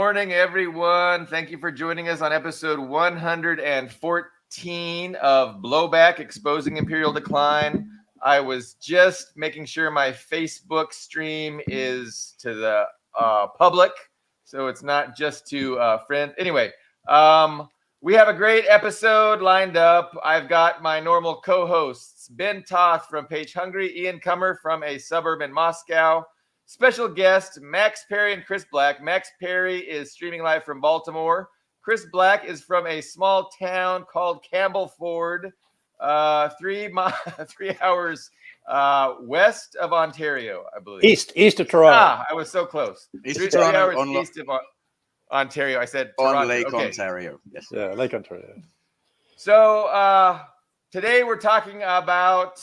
morning, everyone. Thank you for joining us on episode 114 of Blowback, Exposing Imperial Decline. I was just making sure my Facebook stream is to the public, so it's not just to friends. Anyway, we have a great episode lined up. I've got my normal co-hosts, Ben Toth from Page Hungry, Ian Cummer from a suburb in Moscow, special guest, Max Parry and Chris Black. Max Parry is streaming live from Baltimore. Chris Black is from a small town called Campbell Ford, 3 hours west of Ontario, I believe. East of Toronto. I was so close. East Three of Toronto, hours east of Ontario. I said Toronto. On Lake Okay. Ontario. Yes. Yeah, Lake Ontario. So today we're talking about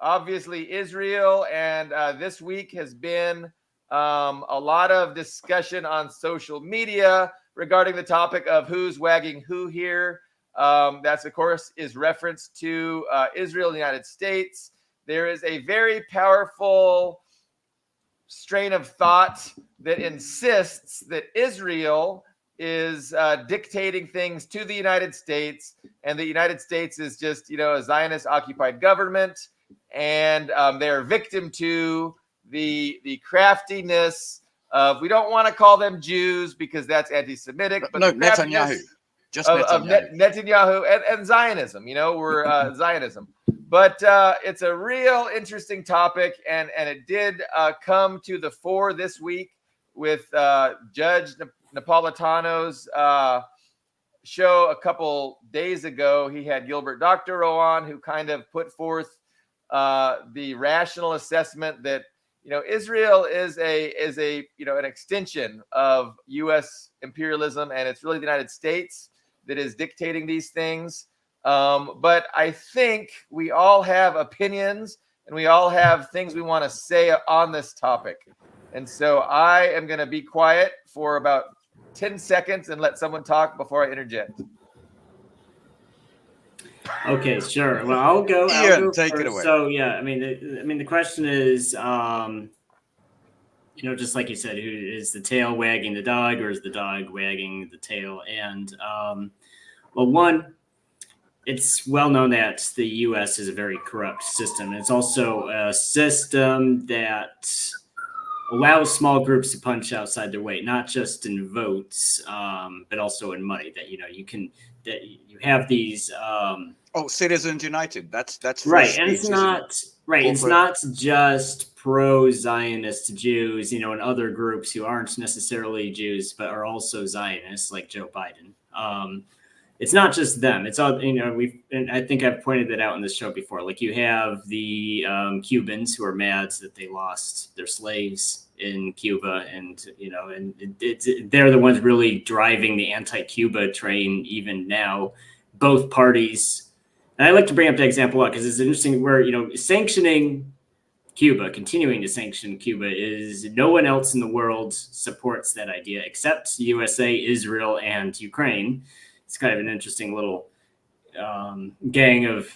obviously Israel, and this week has been a lot of discussion on social media regarding the topic of who's wagging who here. That's, of course, is reference to Israel and the United States. There is a very powerful strain of thought that insists that Israel is dictating things to the United States, and the United States is just, a Zionist-occupied government, and they're victim to the craftiness of, we don't want to call them Jews because that's anti-Semitic, but no, Netanyahu. Just Netanyahu and Zionism. We're Zionism. But it's a real interesting topic, and it did come to the fore this week with Judge Napolitano's show a couple days ago. He had Gilbert Doctorow on, who kind of put forth the rational assessment that Israel is an extension of U.S. imperialism, and it's really the United States that is dictating these things. But I think we all have opinions, and we all have things we want to say on this topic. And so I am going to be quiet for about 10 seconds and let someone talk before I interject. Okay, sure. Well, I'll go. Ian, take it away. So yeah, the question is, just like you said, who is the tail wagging the dog, or is the dog wagging the tail? And one, it's well known that the U.S. is a very corrupt system. It's also a system that allows small groups to punch outside their weight, not just in votes, but also in money. That you have these. Citizens United. That's right, and it's not right. It's not just pro-Zionist Jews, and other groups who aren't necessarily Jews but are also Zionists, like Joe Biden. It's not just them. It's all and I think I've pointed that out in this show before. Like, you have the Cubans who are mad that they lost their slaves in Cuba, and they're the ones really driving the anti-Cuba train even now. Both parties, and I like to bring up the example a lot because it's interesting where sanctioning Cuba, continuing to sanction Cuba, is no one else in the world supports that idea except USA, Israel, and Ukraine. It's kind of an interesting little gang of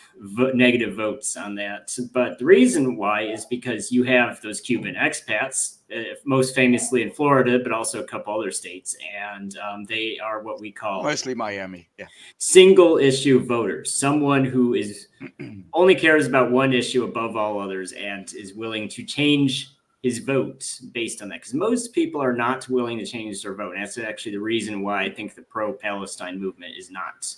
negative votes on that. But the reason why is because you have those Cuban expats, most famously in Florida, but also a couple other states. And they are what we call mostly Miami. Yeah. Single issue voters, someone who is only cares about one issue above all others and is willing to change his vote based on that, because most people are not willing to change their vote. And that's actually the reason why I think the pro-Palestine movement is not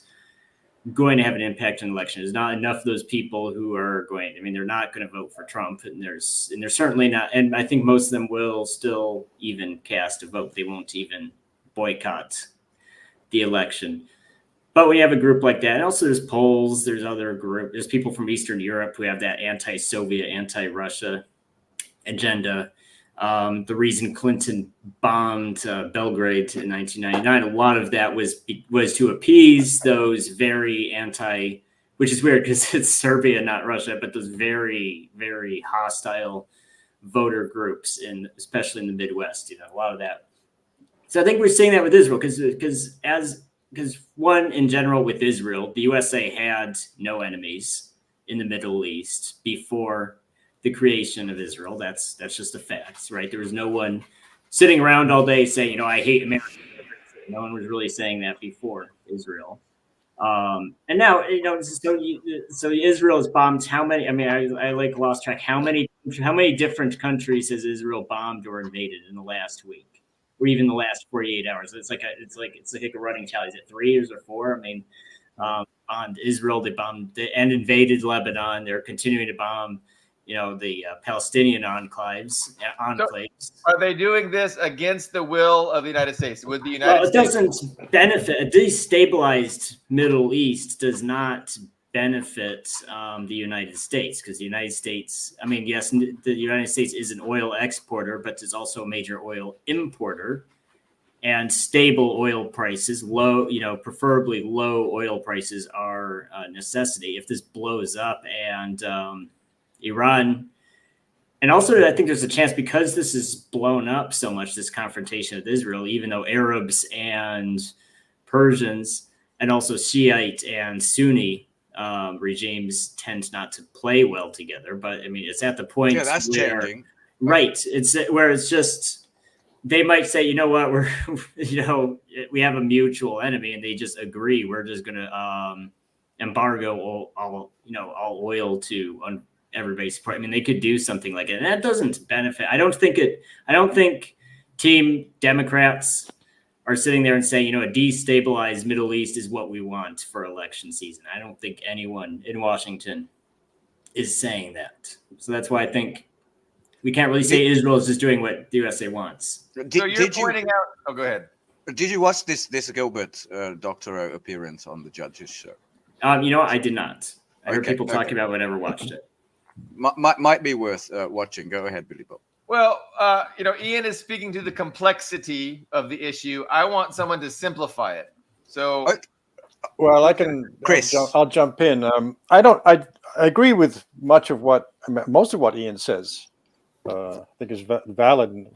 going to have an impact on the election. There's not enough of those people who are going. They're not going to vote for Trump, and they're certainly not. And I think most of them will still even cast a vote. They won't even boycott the election. But when you have a group like that, and also there's Poles, there's other group, there's people from Eastern Europe who have that anti-Soviet, anti-Russia agenda. The reason Clinton bombed Belgrade in 1999, a lot of that was to appease those very which is weird because it's Serbia, not Russia, but those very, very hostile voter groups, especially in the Midwest. A lot of that. So I think we're seeing that with Israel because one, in general, with Israel, the USA had no enemies in the Middle East before the creation of Israel. That's just a fact, right? There was no one sitting around all day saying, I hate America. No one was really saying that before Israel. And now, so Israel has bombed how many? I mean, I like lost track. How many different countries has Israel bombed or invaded in the last week, or even the last 48 hours? It's like a running tally. Is it 3 or 4? I mean, on Israel, they bombed and invaded Lebanon. They're continuing to bomb, the Palestinian enclaves. So are they doing this against the will of the United States? Would the United States? It doesn't benefit. A destabilized Middle East does not benefit the United States, because the United States, I mean, yes, the United States is an oil exporter, but it's also a major oil importer. And stable oil prices, preferably low oil prices, are a necessity. If this blows up and Iran, and also I think there's a chance, because this is blown up so much, this confrontation with Israel, even though Arabs and Persians and also Shiite and Sunni regimes tend not to play well together. But I mean, it's at the point that's where, changing. Right. It's where it's just, they might say, you know what, we have a mutual enemy, and they just agree. We're just going to embargo all oil to everybody's support. I mean, they could do something like it, and that doesn't benefit. I don't think Team Democrats are sitting there and saying, a destabilized Middle East is what we want for election season. I don't think anyone in Washington is saying that. So that's why I think we can't really say Israel is just doing what the USA wants. So you're pointing out. Oh, go ahead. Did you watch this Gilbert Doctorow appearance on the Judges show? I did not. I heard people talking about, but I never watched it. Might be worth watching. Go ahead, Billy Bob. Well, Ian is speaking to the complexity of the issue. I want someone to simplify it. So, well, I can. Chris, I'll jump in. I agree with most of what Ian says. I think is valid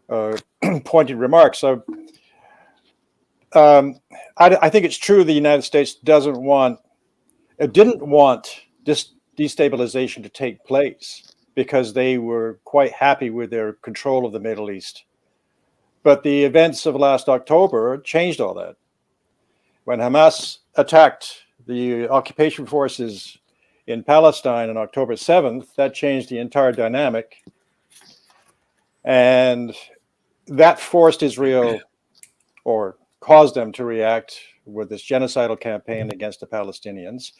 and pointed remarks. So, I think it's true the United States didn't want this destabilization to take place, because they were quite happy with their control of the Middle East. But the events of last October changed all that. When Hamas attacked the occupation forces in Palestine on October 7th, that changed the entire dynamic. And that forced Israel, or caused them to react with this genocidal campaign against the Palestinians.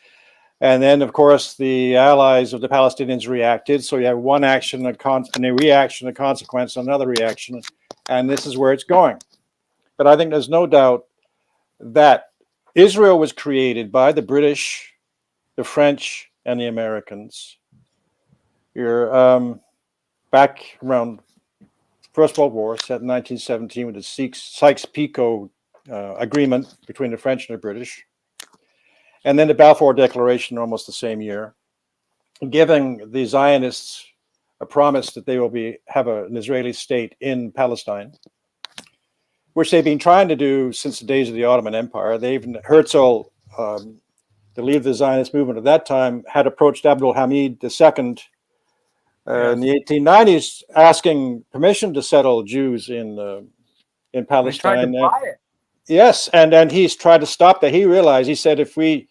And then, of course, the allies of the Palestinians reacted. So you have one action, and a reaction, a consequence, another reaction. And this is where it's going. But I think there's no doubt that Israel was created by the British, the French, and the Americans. You're back around First World War, set in 1917 with the Sykes-Picot agreement between the French and the British. And then the Balfour Declaration almost the same year, giving the Zionists a promise that they will have an Israeli state in Palestine, which they've been trying to do since the days of the Ottoman Empire. Herzl, the leader of the Zionist movement at that time, had approached Abdul Hamid II in the 1890s, asking permission to settle Jews in Palestine. They tried to buy it. Yes, and he's tried to stop that. He realized, he said, if we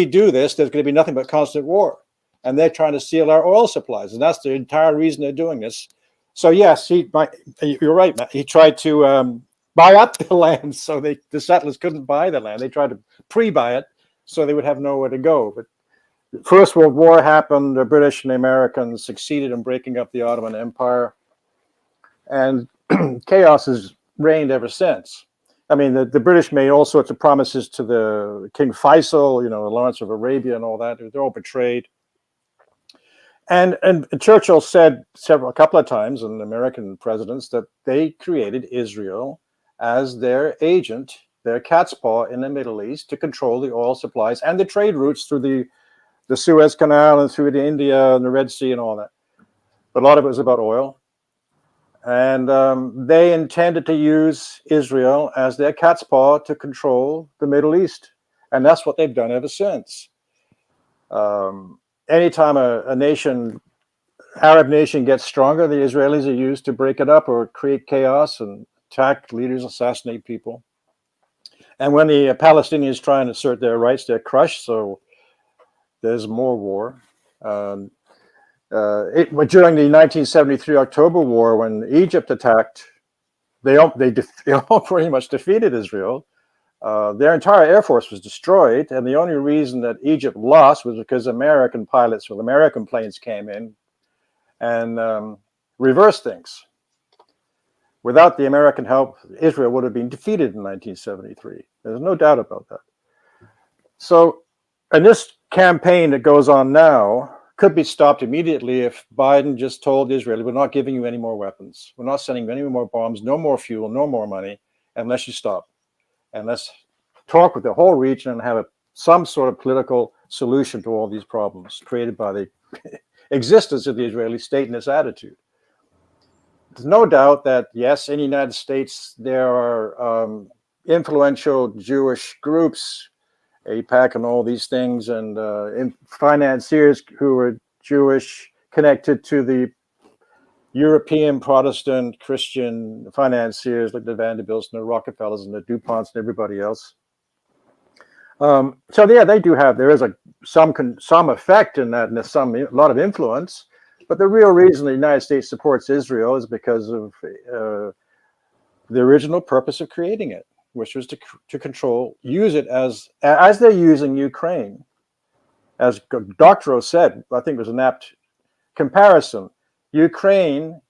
do this, there's going to be nothing but constant war, and they're trying to steal our oil supplies, and that's the entire reason they're doing this. So yes, you're right, Matt. He tried to buy up the land, so the settlers couldn't buy the land. They tried to pre-buy it, so they would have nowhere to go. But the First World War happened. The British and the Americans succeeded in breaking up the Ottoman Empire, and chaos has reigned ever since. I mean, the British made all sorts of promises to the King Faisal, Lawrence of Arabia and all that. They're all betrayed. And Churchill said a couple of times, and American presidents, that they created Israel as their agent, their cat's paw in the Middle East, to control the oil supplies and the trade routes through the Suez Canal and through the India and the Red Sea and all that. But a lot of it was about oil. And they intended to use Israel as their cat's paw to control the Middle East. And that's what they've done ever since. Anytime a Arab nation gets stronger, the Israelis are used to break it up or create chaos and attack leaders, assassinate people. And when the Palestinians try and assert their rights, they're crushed. So there's more war. During the 1973 October War, when Egypt attacked, they all pretty much defeated Israel. Their entire air force was destroyed, and the only reason that Egypt lost was because American pilots with American planes came in and reversed things. Without the American help, Israel would have been defeated in 1973. There's no doubt about that. So, and this campaign that goes on now could be stopped immediately if Biden just told Israel, we're not giving you any more weapons. We're not sending you any more bombs, no more fuel, no more money, unless you stop. And let's talk with the whole region and have some sort of political solution to all these problems created by the existence of the Israeli state and its attitude. There's no doubt that, yes, in the United States, there are influential Jewish groups, AIPAC and all these things, and financiers who are Jewish connected to the European Protestant Christian financiers like the Vanderbilts and the Rockefellers and the DuPonts and everybody else. So yeah, there is some effect in that, and there's a lot of influence. But the real reason the United States supports Israel is because of the original purpose of creating it, which was to use it as they're using Ukraine. As Doctorow said, I think it was an apt comparison. Ukraine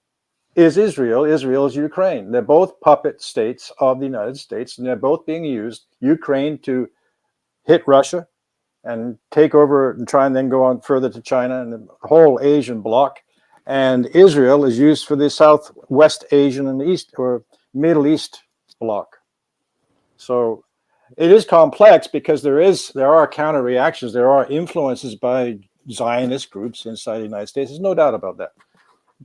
is Israel, Israel is Ukraine. They're both puppet states of the United States, and they're both being used, Ukraine to hit Russia and take over and try and then go on further to China and the whole Asian bloc. And Israel is used for the Southwest Asian and the East or Middle East bloc. So it is complex because there are counter reactions, there are influences by Zionist groups inside the United States. There's no doubt about that.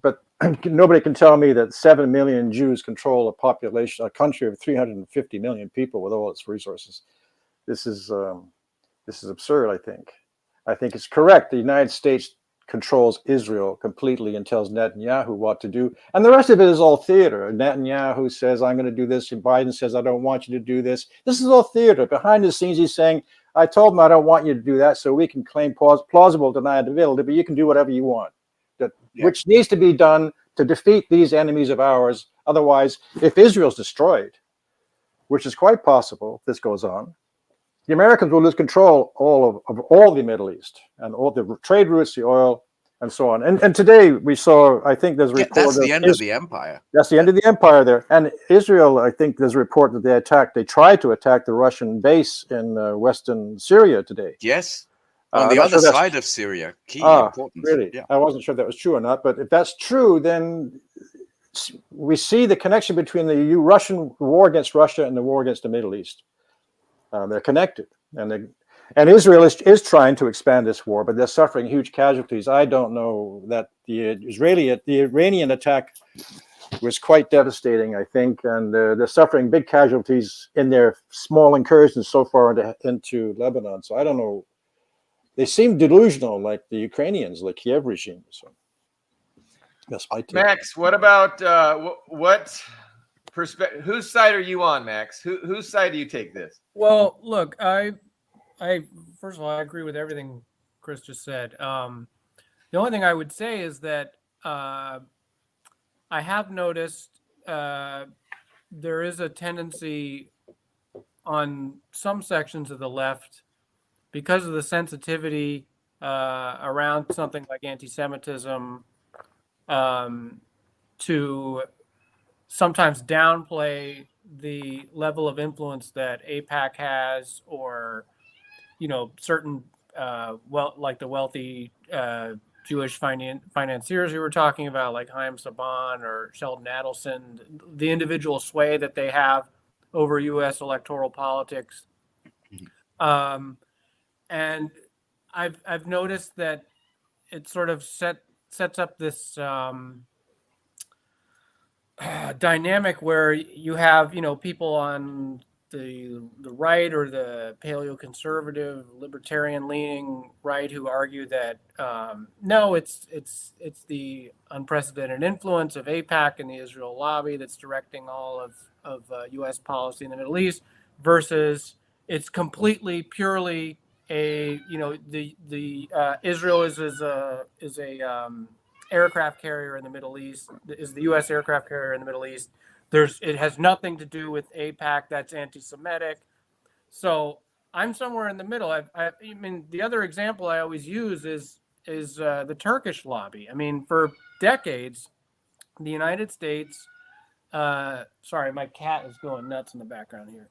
But nobody can tell me that 7 million Jews control a country of 350 million people with all its resources. This is absurd, I think. I think it's correct. The United States controls Israel completely and tells Netanyahu what to do. And the rest of it is all theater. Netanyahu says, I'm going to do this. And Biden says, I don't want you to do this. This is all theater. Behind the scenes, he's saying, I told him I don't want you to do that so we can claim plausible deniability, but you can do whatever you want. Which needs to be done to defeat these enemies of ours. Otherwise, if Israel's destroyed, which is quite possible if this goes on, the Americans will lose control of all the Middle East and all the trade routes, the oil, and so on. And today we saw, I think there's a report. That's the end of the empire. That's the end of the empire there. And Israel, I think there's a report that they tried to attack the Russian base in western Syria today. Yes. On the other side of Syria. Key importance. Really? Yeah. I wasn't sure that was true or not. But if that's true, then we see the connection between the Russian war against Russia and the war against the Middle East. They're connected, and Israel is trying to expand this war, but they're suffering huge casualties. I don't know that the Iranian attack was quite devastating, I think, and they're suffering big casualties in their small incursions so far into Lebanon. So I don't know. They seem delusional, like the Ukrainians, like Kiev regime. So that's my take. Max, what about what perspective? Whose side are you on, Max? Whose side do you take this? Well, look, I first of all, I agree with everything Chris just said. The only thing I would say is that I have noticed there is a tendency on some sections of the left, because of the sensitivity around something like anti-Semitism, to sometimes downplay the level of influence that AIPAC has, or certain like the wealthy Jewish financiers we were talking about, like Chaim Saban or Sheldon Adelson, the individual sway that they have over U.S. electoral politics. And I've noticed that it sort of sets up this dynamic where you have people on the right or the paleoconservative libertarian leaning right who argue that no, it's the unprecedented influence of AIPAC and the Israel lobby that's directing all of U.S. policy in the Middle East. versus it's completely purely a, you know, the Israel is a aircraft carrier in the Middle East, is the U.S. aircraft carrier in the Middle East. It has nothing to do with AIPAC that's anti-Semitic. So I'm somewhere in the middle. I mean, the other example I always use is the Turkish lobby. I mean, for decades, the United States. Sorry, my cat is going nuts in the background here.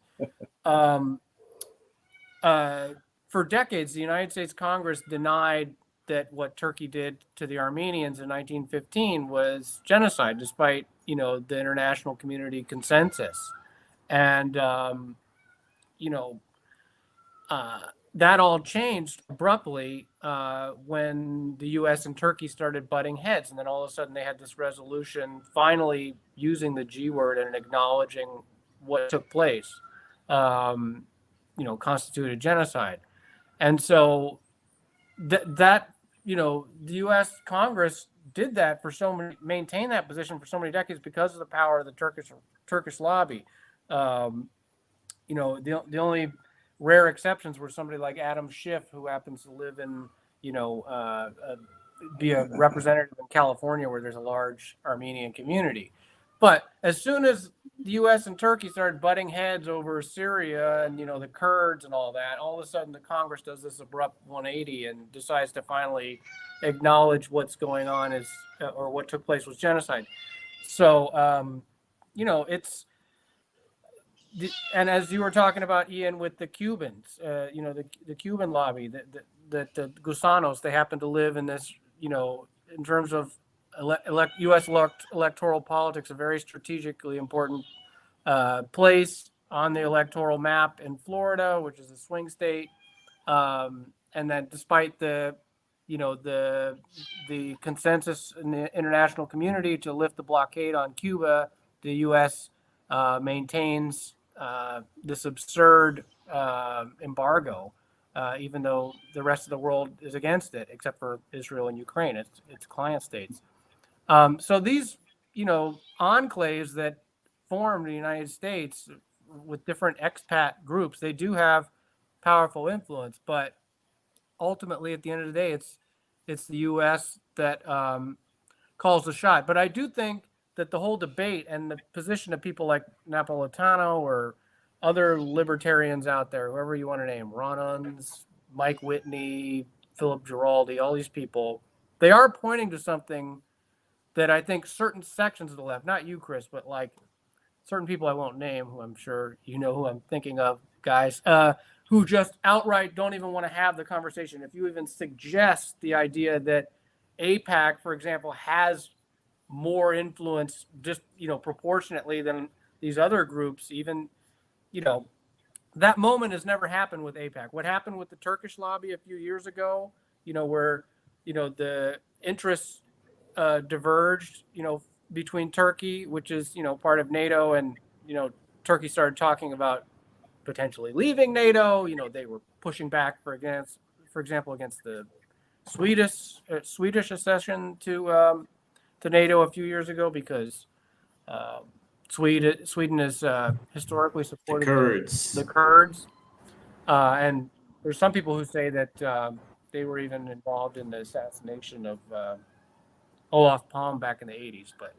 For decades, the United States Congress denied that what Turkey did to the Armenians in 1915 was genocide, despite, you know, the international community consensus. And, you know, that all changed abruptly when the U.S. and Turkey started butting heads. And then all of a sudden they had this resolution finally using the G word and acknowledging what took place, you know, constituted genocide. And so that, you know, the U.S. Congress did that maintained that position for so many decades because of the power of the Turkish lobby. You know, the only rare exceptions were somebody like Adam Schiff, who happens to live in, you know, be a representative in California where there's a large Armenian community. But as soon as the U.S. and Turkey started butting heads over Syria and, you know, the Kurds and all that, all of a sudden the Congress does this abrupt 180 and decides to finally acknowledge what's going on or what took place was genocide. So, you know, and as you were talking about, Ian, with the Cubans, you know, the Cuban lobby, that the Gusanos, they happen to live in this, you know, in terms of U.S. electoral politics, a very strategically important place on the electoral map in Florida, which is a swing state. And then despite the, you know, the consensus in the international community to lift the blockade on Cuba, the U.S. Maintains this absurd embargo, even though the rest of the world is against it, except for Israel and Ukraine, its client states. So these, you know, enclaves that form the United States with different expat groups, they do have powerful influence, but ultimately, at the end of the day, it's the U.S. that calls the shot. But I do think that the whole debate and the position of people like Napolitano or other libertarians out there, whoever you want to name, Ron Unz, Mike Whitney, Philip Giraldi, all these people, they are pointing to something that I think certain sections of the left, not you, Chris, but like certain people I won't name, who I'm sure you know who I'm thinking of, guys, who just outright don't even want to have the conversation. If you even suggest the idea that AIPAC, for example, has more influence just, you know, proportionately than these other groups, even, you know, that moment has never happened with AIPAC. What happened with the Turkish lobby a few years ago, you know, where, you know, the interests diverged, you know, between Turkey, which is, you know, part of NATO, and, you know, Turkey started talking about potentially leaving NATO. You know, they were pushing back for example, against the Swedish accession to NATO a few years ago, because Sweden is historically supported the Kurds, and there's some people who say that they were even involved in the assassination of Olof Palme back in the 80s. But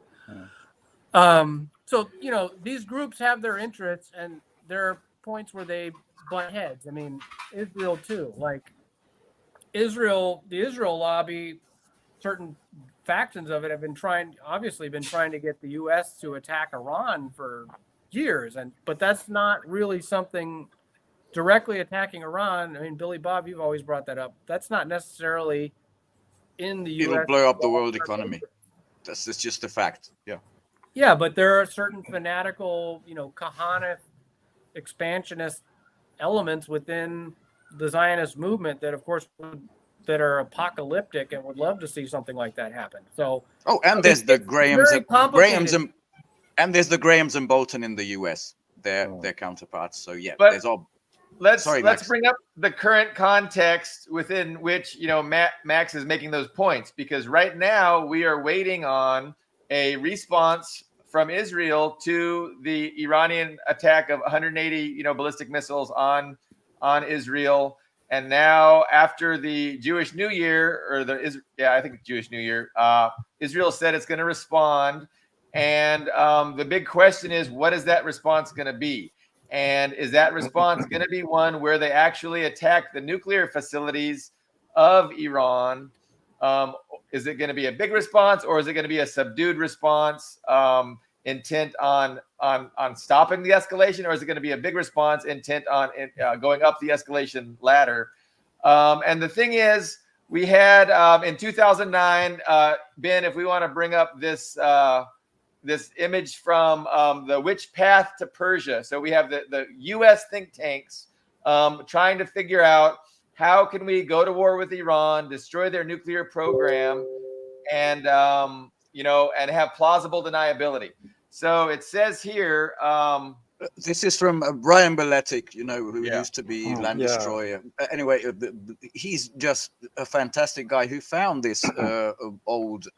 so, you know, these groups have their interests, and there are points where they butt heads. I mean, Israel too. Like the Israel lobby, certain factions of it have been trying to get the U.S. to attack Iran for years, but that's not really something directly attacking Iran. I mean, Billy Bob, you've always brought that up. That's not necessarily in the U.S. It'll blow up the world economy. That's just a fact. Yeah. Yeah, but there are certain fanatical, you know, Kahanist, expansionist elements within the Zionist movement that, of course, that are apocalyptic and would love to see something like that happen. So, and there's the Grahams and Bolton in the U.S. Their counterparts. So yeah, but there's all. Let's bring up the current context within which, you know, Max is making those points, because right now we are waiting on a response from Israel to the Iranian attack of 180, ballistic missiles on Israel. And now, after the Jewish New Year, I think Jewish New Year, Israel said it's going to respond. And the big question is, what is that response going to be? And is that response going to be one where they actually attack the nuclear facilities of Iran? Is it going to be a big response, or is it going to be a subdued response, intent on stopping the escalation, or is it going to be a big response intent on going up the escalation ladder? And the thing is, we had in 2009, Ben, if we want to bring up this image from the Which Path to Persia. So we have the U.S. think tanks trying to figure out, how can we go to war with Iran, destroy their nuclear program, and and have plausible deniability? So it says here. This is from Brian Beletic, who used to be Land Destroyer. Anyway, he's just a fantastic guy who found this old,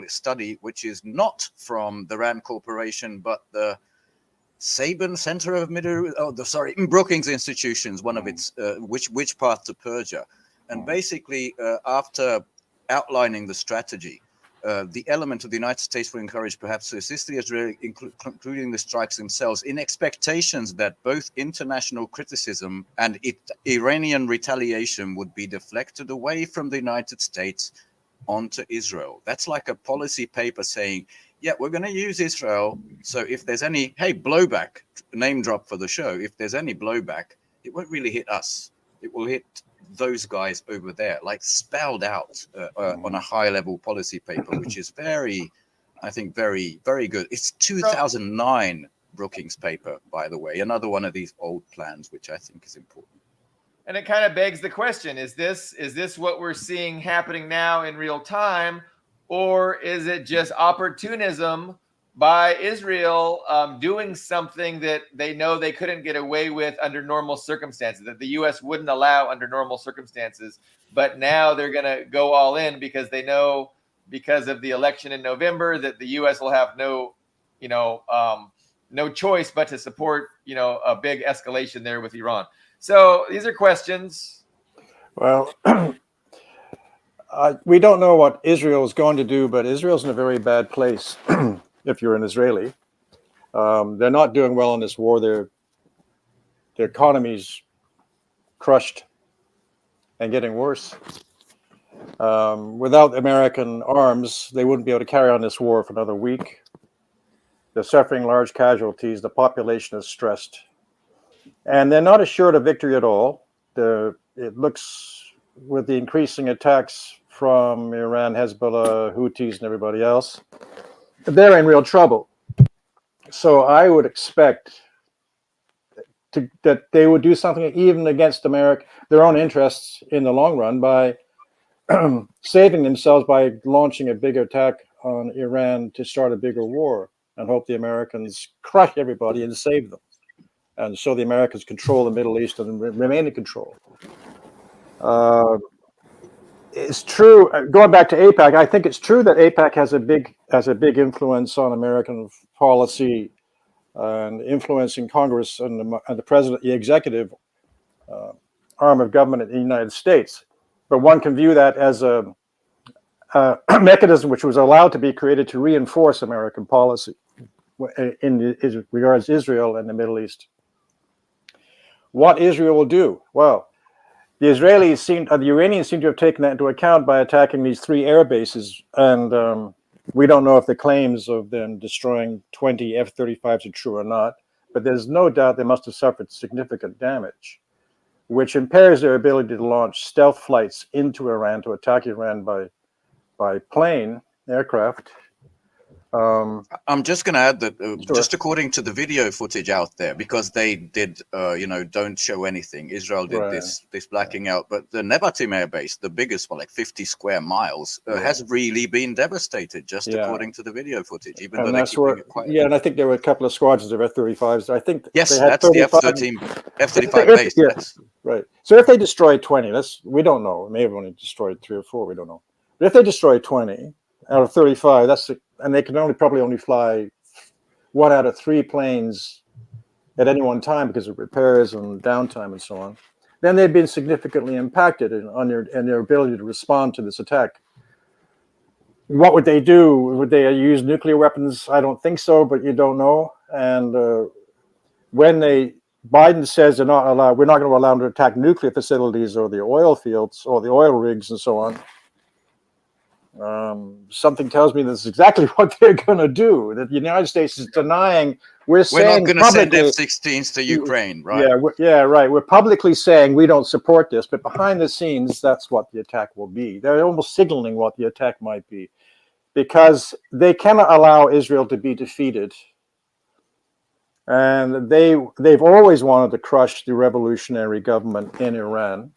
study, which is not from the RAND Corporation, but the Sabin Center of Brookings Institutions, one of its, which path to Persia. And basically, after outlining the strategy, the element of the United States will encourage perhaps to assist the Israeli, including the strikes themselves, in expectations that both international criticism and Iranian retaliation would be deflected away from the United States onto Israel. That's like a policy paper saying, yeah, we're going to use Israel. So if there's any, blowback, name drop for the show, if there's any blowback, it won't really hit us. It will hit those guys over there, like spelled out on a high level policy paper, which is very, very good. It's 2009 Brookings paper, by the way, another one of these old plans, which I think is important. And it kind of begs the question, is this what we're seeing happening now in real time, or is it just opportunism by Israel doing something that they know they couldn't get away with under normal circumstances, that the U.S. wouldn't allow under normal circumstances, but now they're going to go all in because they know, because of the election in November, that the U.S. will have no choice but to support, a big escalation there with Iran. So these are questions. Well, we don't know what Israel is going to do, but Israel's in a very bad place. If you're an Israeli, they're not doing well in this war. Their economy's crushed and getting worse. Without American arms, they wouldn't be able to carry on this war for another week. They're suffering large casualties. The population is stressed, and they're not assured of victory at all. It looks, with the increasing attacks from Iran, Hezbollah, Houthis, and everybody else, they're in real trouble. So I would expect that they would do something even against their own interests in the long run, by saving themselves by launching a big attack on Iran to start a bigger war, and hope the Americans crush everybody and save them. And so the Americans control the Middle East and remain in control. It's true. Going back to AIPAC, I think it's true that AIPAC has a big influence on American policy and influencing Congress and the president, the executive arm of government in the United States. But one can view that as a mechanism which was allowed to be created to reinforce American policy in regards to Israel and the Middle East. What Israel will do? Well, the Iranians seem to have taken that into account by attacking these 3 air bases, and we don't know if the claims of them destroying 20 F-35s are true or not, but there's no doubt they must have suffered significant damage, which impairs their ability to launch stealth flights into Iran to attack Iran by plane, aircraft. I'm just going to add that just according to the video footage out there, because they did, don't show anything. Israel did this blacking out, but the Nevatim air base, the biggest one, like 50 square miles, has really been devastated, just according to the video footage. Even though they're keeping it quiet. Yeah, and I think there were a couple of squadrons of F-35s. I think yes, that's the F-35 base. Yes, right. So if they destroy 20, we don't know. They may have only destroyed 3 or 4. We don't know. But if they destroy 20 out of 35, and they can probably only fly 1 out of 3 planes at any one time because of repairs and downtime and so on, then they've been significantly impacted on their ability to respond to this attack. What would they do? Would they use nuclear weapons? I don't think so, but you don't know. And when Biden says we're not going to allow them to attack nuclear facilities or the oil fields or the oil rigs and so on, something tells me this is exactly what they're going to do. That the United States is denying. We're not going to send publicly F-16s to Ukraine, right? Yeah, right. We're publicly saying we don't support this, but behind the scenes, that's what the attack will be. They're almost signaling what the attack might be, because they cannot allow Israel to be defeated. And they've always wanted to crush the revolutionary government in Iran.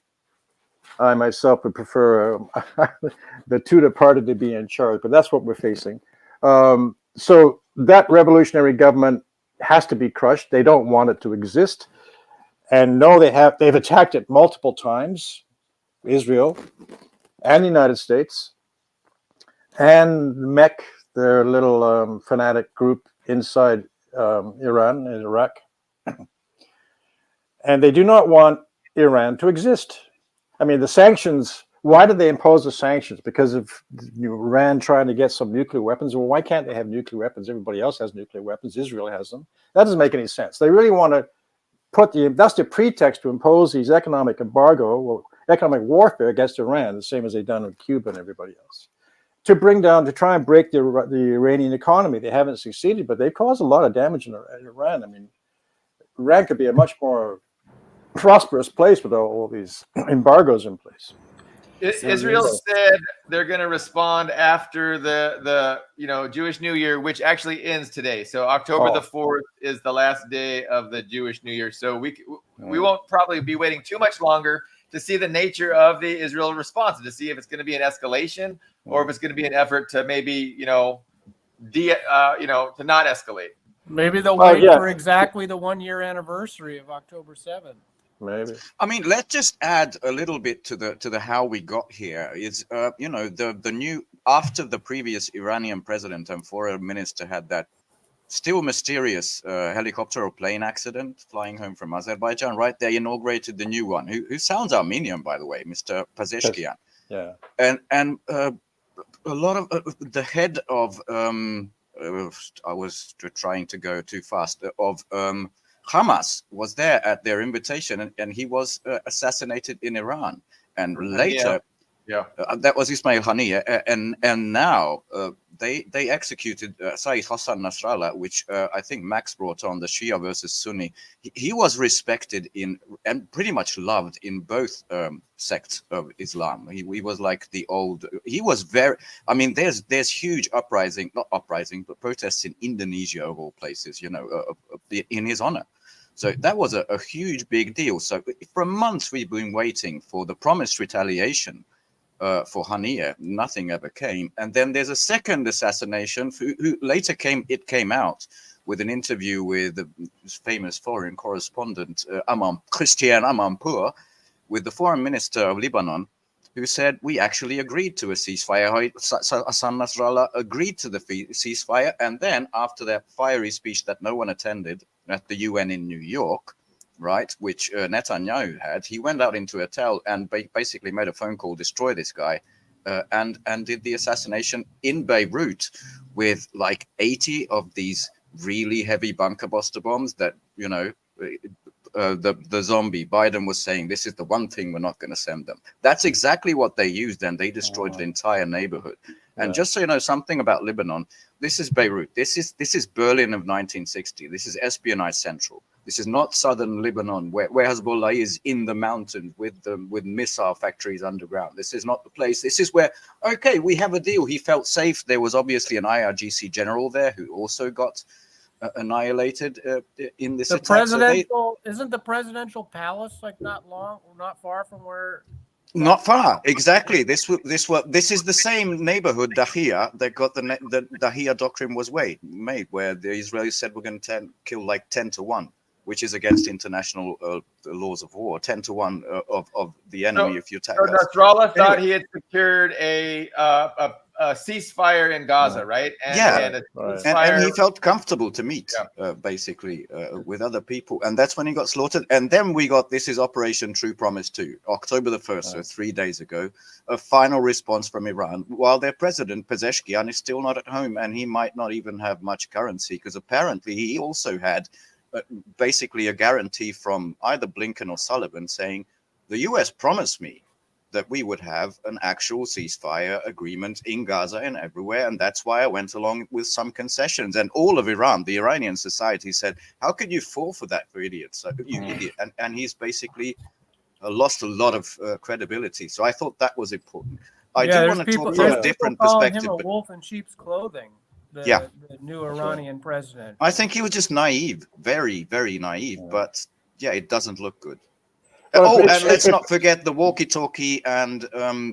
I myself would prefer the Tudeh party to be in charge, but that's what we're facing. So that revolutionary government has to be crushed. They don't want it to exist. And no, they've attacked it multiple times, Israel and the United States and MEK, their little fanatic group inside Iran and Iraq. And they do not want Iran to exist. I mean, the sanctions, why did they impose the sanctions? Because of Iran trying to get some nuclear weapons? Well, why can't they have nuclear weapons? Everybody else has nuclear weapons. Israel has them. That doesn't make any sense. They really want to that's the pretext to impose these economic economic warfare against Iran, the same as they've done with Cuba and everybody else, to try and break the Iranian economy. They haven't succeeded, but they've caused a lot of damage in Iran. I mean, Iran could be a much more prosperous place with all these embargoes in place. Israel said they're going to respond after the Jewish New Year, which actually ends today. So October the 4th is the last day of the Jewish New Year. So we won't probably be waiting too much longer to see the nature of the Israel response, to see if it's going to be an escalation or if it's going to be an effort to maybe to not escalate. Maybe they'll wait for exactly the 1-year anniversary of October 7th. Maybe. I mean, let's just add a little bit to the how we got here. Is the new, after the previous Iranian president and foreign minister had that still mysterious helicopter or plane accident flying home from Azerbaijan, right? They inaugurated the new one, who sounds Armenian, by the way, Mr. Pazeshkian. Yeah. And a lot of the head of I was trying to go too fast of Hamas was there at their invitation, and he was assassinated in Iran. And later, that was Ismail Haniyeh, and now they executed Saeed Hassan Nasrallah, which I think Max brought on, the Shia versus Sunni. He was respected and pretty much loved in both sects of Islam. He was like the old. He was very. I mean, there's huge but protests in Indonesia of all places. In his honor. So that was a huge big deal. So for months we've been waiting for the promised retaliation for Haniyeh. Nothing ever came. And then there's a second assassination who later came out with an interview with the famous foreign correspondent Christian Amanpour, with the foreign minister of Lebanon, who said, we actually agreed to a ceasefire. Hassan Nasrallah agreed to the ceasefire. And then after that fiery speech that no one attended at the UN in New York, right, which Netanyahu had, he went out into a hotel and basically made a phone call, destroy this guy, and did the assassination in Beirut with like 80 of these really heavy bunker buster bombs that, the zombie Biden was saying, this is the one thing we're not going to send them. That's exactly what they used, and they destroyed the entire neighborhood. And just so you know something about Lebanon, this is Beirut. This is Berlin of 1960. This is espionage central. This is not southern Lebanon where Hezbollah is in the mountains with missile factories underground. This is not the place. This is where, okay, we have a deal. He felt safe. There was obviously an IRGC general there who also got annihilated in this attack. Isn't the presidential palace like not far from where? Not far, exactly. This is the same neighborhood, Dahia, that got the Dahia doctrine was made, where the Israelis said we're going to kill like 10 to 1, which is against international laws of war. 10 to 1 of the enemy if you attack us. Nasrallah thought he had secured a ceasefire in Gaza, right? And, and a ceasefire. And he felt comfortable to meet, basically, with other people. And that's when he got slaughtered. And then we got, this is Operation True Promise 2, October the 1st, so 3 days ago, a final response from Iran, while their president, Pezeshkian, is still not at home, and he might not even have much currency, because apparently he also had basically a guarantee from either Blinken or Sullivan saying, the US promised me that we would have an actual ceasefire agreement in Gaza and everywhere. And that's why I went along with some concessions. And all of Iran, the Iranian society said, how could you fall for that, for idiots? You idiot. And he's basically lost a lot of credibility. So I thought that was important. I do want to talk from a different perspective. Him a wolf in sheep's clothing. The new Iranian president. I think he was just naive, very, very naive. But yeah, it doesn't look good. And let's not forget the walkie-talkie and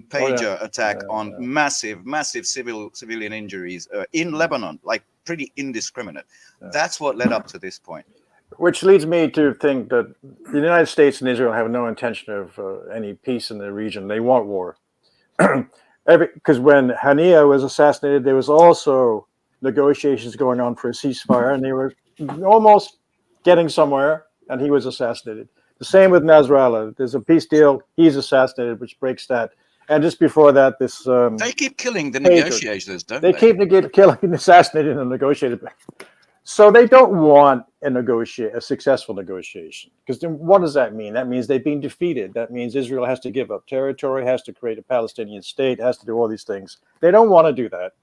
pager attack on massive civilian injuries in Lebanon, like pretty indiscriminate. That's what led up to this point. Which leads me to think that the United States and Israel have no intention of any peace in the region. They want war. Because when Haniyeh was assassinated, there was also negotiations going on for a ceasefire, and they were almost getting somewhere, and he was assassinated. The same with Nasrallah. There's a peace deal. He's assassinated, which breaks that. And just before that, this they keep killing the negotiators, don't they? They keep killing and assassinating the negotiators. So they don't want a successful negotiation. Because then what does that mean? That means they've been defeated. That means Israel has to give up territory, has to create a Palestinian state, has to do all these things. They don't want to do that.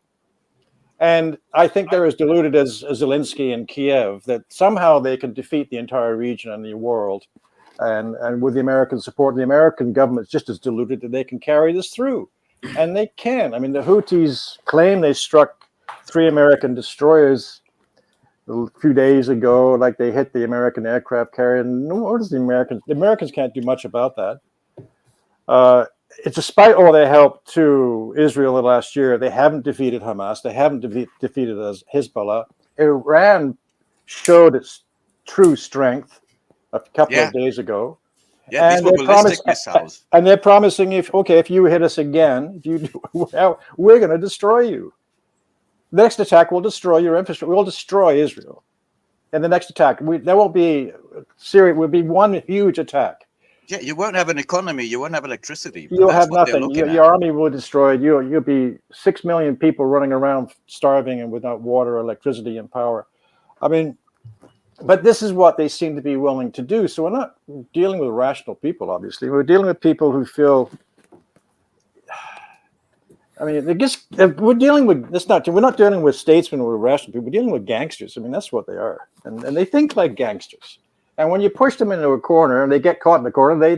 And I think they're as deluded as Zelensky in Kiev, that somehow they can defeat the entire region and the world. And with the American support, the American government is just as deluded that they can carry this through. And they can. I mean, the Houthis claim they struck 3 American destroyers a few days ago, like they hit the American aircraft carrier. And what is the Americans can't do much about that. It's despite all their help to Israel the last year, they haven't defeated Hamas. They haven't defeated Hezbollah. Iran showed its true strength a couple of days ago. Yeah, and these were ballistic missiles. And they're promising if you hit us again, we're going to destroy you. The next attack will destroy your infrastructure. We'll destroy Israel. And the next attack, there won't be Syria. Will be one huge attack. Yeah, you won't have an economy. You won't have electricity. You'll have nothing. Your army will be destroyed. You'll be 6 million people running around starving and without water, electricity, and power. I mean, but this is what they seem to be willing to do. So we're not dealing with rational people, obviously. We're dealing with people who feel. I mean, we're dealing with this. We're not dealing with statesmen or rational people. We're dealing with gangsters. I mean, that's what they are, and they think like gangsters. And when you push them into a corner and they get caught in the corner,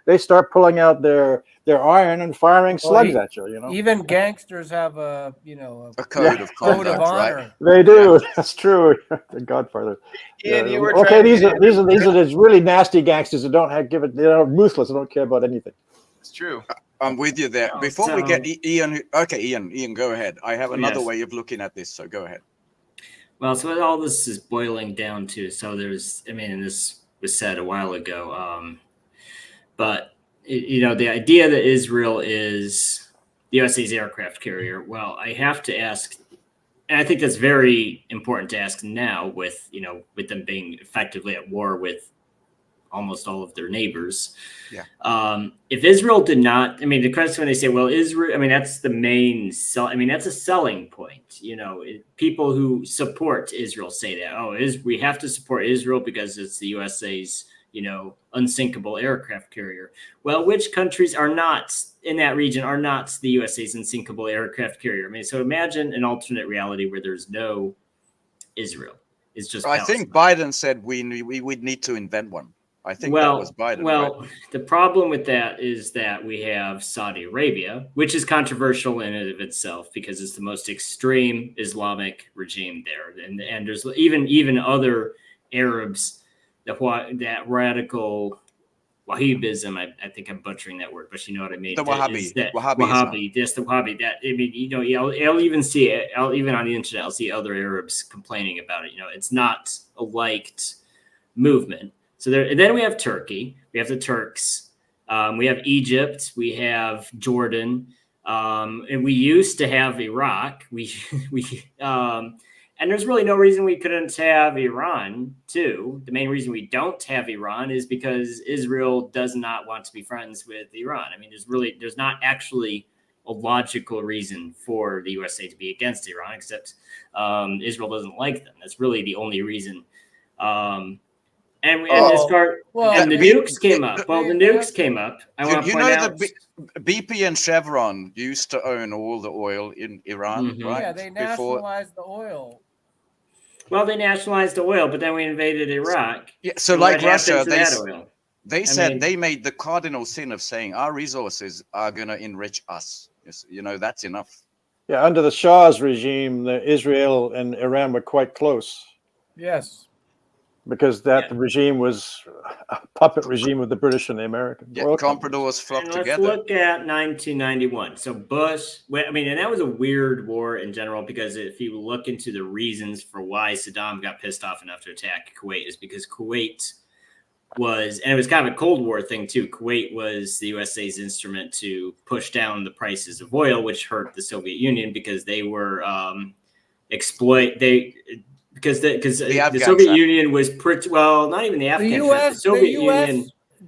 they start pulling out their iron and firing slugs at you. You know, even gangsters have a code of conduct, honor. right? They do. Yeah. That's true. The Godfather. Ian, you were these are these really nasty gangsters that they're ruthless. They don't care about anything. It's true. I'm with you there. Before we get Ian, Ian, go ahead. I have another way of looking at this, so go ahead. Well, so what all this is boiling down to, so there's, and this was said a while ago, but, the idea that Israel is the USA's aircraft carrier, well, I have to ask, and I think that's very important to ask now with them being effectively at war with almost all of their neighbors. Yeah. If Israel did not, the question when they say, well, Israel, that's the main that's a selling point. People who support Israel say that, we have to support Israel because it's the USA's, unsinkable aircraft carrier. Well, which countries are not in that region are not the USA's unsinkable aircraft carrier? So imagine an alternate reality where there's no Israel. It's just I think Biden said we would need to invent one. I think that was Biden. Well, right? The problem with that is that we have Saudi Arabia, which is controversial in and of itself because it's the most extreme Islamic regime there, and there's even other Arabs that radical Wahhabism. I think I'm butchering that word, but you know what I mean. The Wahhabi, Wahhabi, just the Wahhabi. That I'll even see it. Even on the internet, I'll see other Arabs complaining about it. It's not a liked movement. So then we have Turkey, we have the Turks, we have Egypt, we have Jordan, And we used to have Iraq. And there's really no reason we couldn't have Iran too. The main reason we don't have Iran is because Israel does not want to be friends with Iran. I mean, there's not actually a logical reason for the USA to be against Iran, except Israel doesn't like them. That's really the only reason. And the nukes came up. Well, the nukes came up. I want to point out. BP and Chevron used to own all the oil in Iran, right? Yeah, they nationalized the oil. Well, they nationalized the oil, but then we invaded Iraq. Yeah, so like Russia, they said they made the cardinal sin of saying our resources are going to enrich us. You know, that's enough. Yeah, under the Shah's regime, Israel and Iran were quite close. Yes. Because the regime was a puppet regime of the British and the Americans. Yeah, compradors flocked together. Let's look at 1991. So Bush, and that was a weird war in general, because if you look into the reasons for why Saddam got pissed off enough to attack Kuwait, is because Kuwait was, and it was kind of a Cold War thing too, Kuwait was the USA's instrument to push down the prices of oil, which hurt the Soviet Union because they were because the Soviet Union was not even the Afghan. The US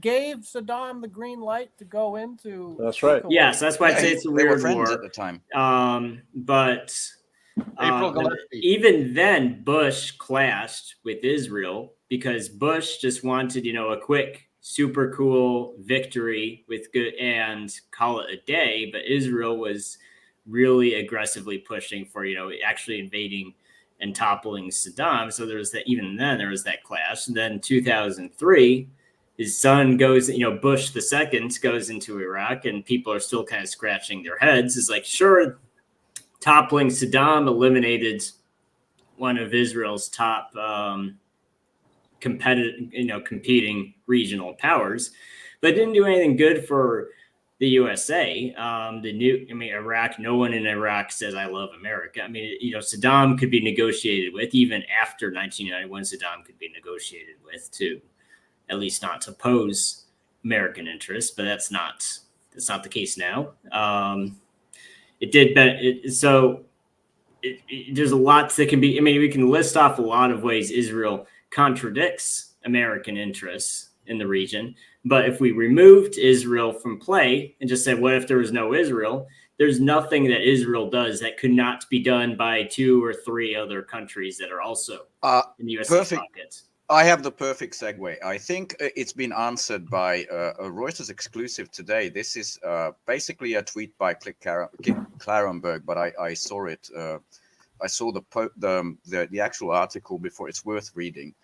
gave Saddam the green light to go into. That's right. Yes, yeah, so that's why I say it's a weird war at the time. But even then, Bush clashed with Israel because Bush just wanted, a quick, super cool victory with good and call it a day. But Israel was really aggressively pushing for, actually invading and toppling Saddam. So there was that. Even then, there was that clash. And then 2003, his son goes. Bush the second goes into Iraq, and people are still kind of scratching their heads. It's like, sure, toppling Saddam eliminated one of Israel's top competing regional powers, but it didn't do anything good for the USA. Iraq, no one in Iraq says I love America. Saddam could be negotiated with. Even after 1991, Saddam could be negotiated with too, at least not to oppose American interests, but that's not the case now. There's a lot that can be, we can list off a lot of ways Israel contradicts American interests in the region. But if we removed Israel from play and just said, what if there was no Israel? There's nothing that Israel does that could not be done by 2 or 3 other countries that are also in the U.S. pockets. I have the perfect segue. I think it's been answered by a Reuters exclusive today. This is basically a tweet by Klarenberg, but I saw it. I saw the actual article before. It's worth reading.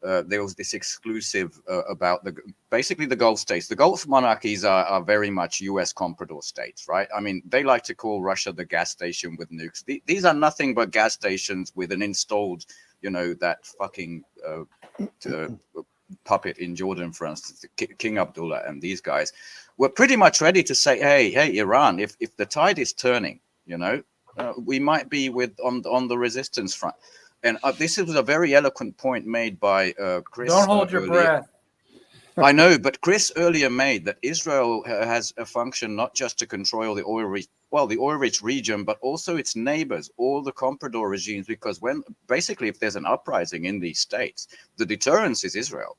There was this exclusive about basically the Gulf states. The Gulf monarchies are very much U.S. comprador states, right? They like to call Russia the gas station with nukes. These are nothing but gas stations with an installed, that fucking puppet in Jordan, for instance, King Abdullah and these guys were pretty much ready to say, hey, Iran, if the tide is turning, we might be on the resistance front. And this was a very eloquent point made by Chris. Don't hold your breath. I know, but Chris earlier made that Israel has a function not just to control the oil-rich region, but also its neighbors, all the comprador regimes, because if there's an uprising in these states, the deterrence is Israel,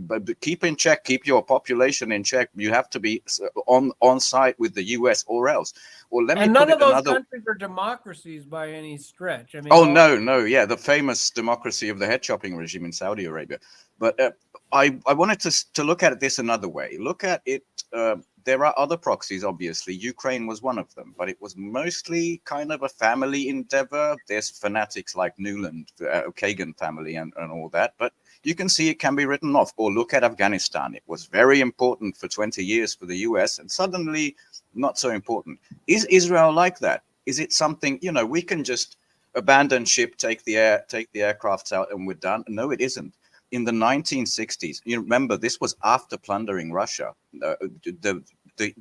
but keep in check, keep your population in check. You have to be on site with the US or else. And none of those countries are democracies by any stretch. No. Yeah, the famous democracy of the head chopping regime in Saudi Arabia. But I wanted to look at this another way. Look at it. There are other proxies, obviously. Ukraine was one of them, but it was mostly kind of a family endeavor. There's fanatics like Nuland, Kagan family and all that. But you can see it can be written off. Or look at Afghanistan. It was very important for 20 years for the US and suddenly not so important. Is Israel like that? Is it something, we can just abandon ship, take the aircrafts out and we're done? No, it isn't. In the 1960s, you remember this was after plundering Russia. The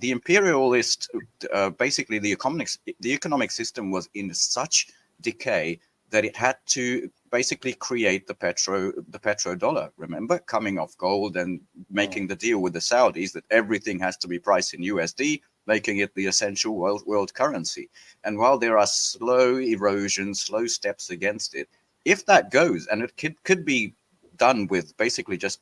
imperialist, basically the economic system was in such decay that it had to basically create the petrodollar. Remember, coming off gold and making the deal with the Saudis that everything has to be priced in USD. making it the essential world currency. And while there are slow erosions, slow steps against it, if that goes, and it could be done with basically just,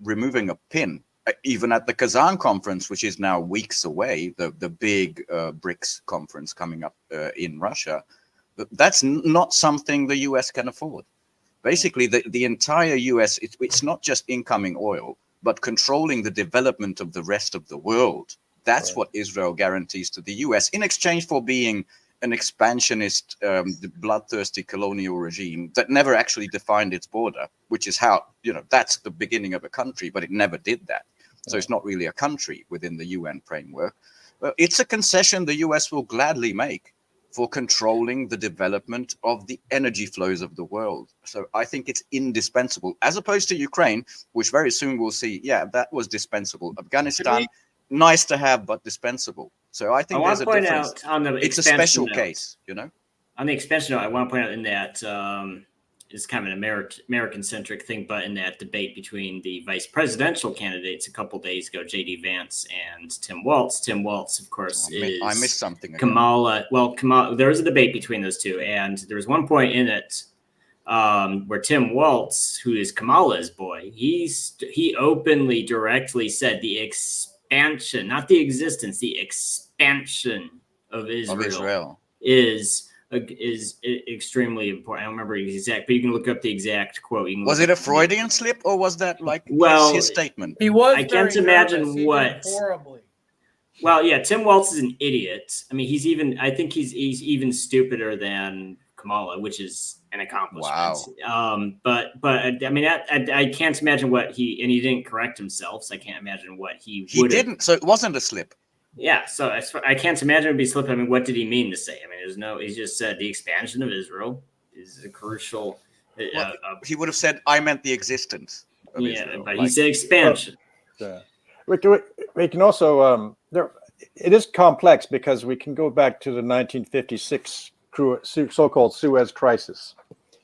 removing a pin, even at the Kazan conference, which is now weeks away, the big BRICS conference coming up in Russia, that's not something the US can afford. Basically, the entire US, it's not just incoming oil, but controlling the development of the rest of the world. That's what Israel guarantees to the US in exchange for being an expansionist, bloodthirsty colonial regime that never actually defined its border, which is how, that's the beginning of a country, but it never did that. So it's not really a country within the UN framework. It's a concession the US will gladly make for controlling the development of the energy flows of the world. So I think it's indispensable, as opposed to Ukraine, which very soon we'll see, that was dispensable. Afghanistan, nice to have, but dispensable. So I think there's a difference. It's a special case, On the expansion note, I want to point out in that it's kind of an American-centric thing, but in that debate between the vice presidential candidates a couple days ago, J.D. Vance and Tim Walz. Tim Walz, of course, I missed something. Kamala. Well, there was a debate between those two, and there was one point in it where Tim Walz, who is Kamala's boy, he openly, directly said the expansion, not the existence, the expansion of Israel. is extremely important. I don't remember the exact, but you can look up the exact quote. Was it a Freudian slip, or was that his statement? He was. I can't imagine what. Horribly. Well, yeah, Tim Walz is an idiot. I mean, I think he's even stupider than Kamala, which is an accomplishment. Wow. But I mean, I can't imagine what he didn't correct himself, so I can't imagine what he didn't. So it wasn't a slip. Yeah, so I can't imagine it'd be slip. I mean, what did he mean to say? I mean, he just said the expansion of Israel is a crucial. He would have said, "I meant the existence of Israel." But he said expansion. We can also it is complex because we can go back to the 1956 so-called Suez Crisis.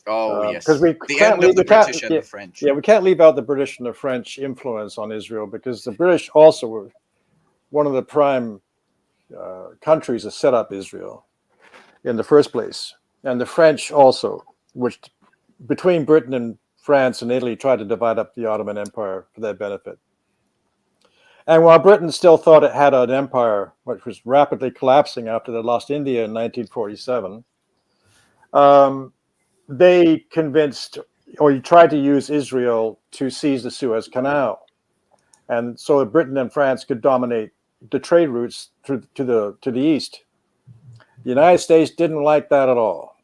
Oh, yes. Because the end of the British and the French. Yeah, we can't leave out the British and the French influence on Israel, because the British also were one of the prime countries that set up Israel in the first place. And the French also, which between Britain and France and Italy tried to divide up the Ottoman Empire for their benefit. And while Britain still thought it had an empire, which was rapidly collapsing after they lost India in 1947, they convinced, or you tried to use Israel to seize the Suez Canal. And so Britain and France could dominate the trade routes to the east. The United States didn't like that at all.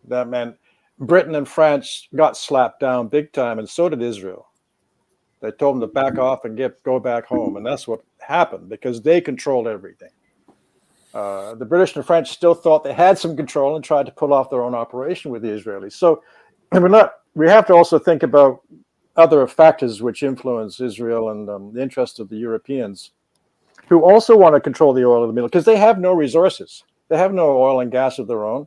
That meant Britain and France got slapped down big time, and so did Israel. They told them to back off and go back home, and that's what happened because they controlled everything. The British and French still thought they had some control and tried to pull off their own operation with the Israelis. So we have to also think about other factors which influence Israel and the interests of the Europeans, who also want to control the oil of the Middle, because they have no resources. They have no oil and gas of their own.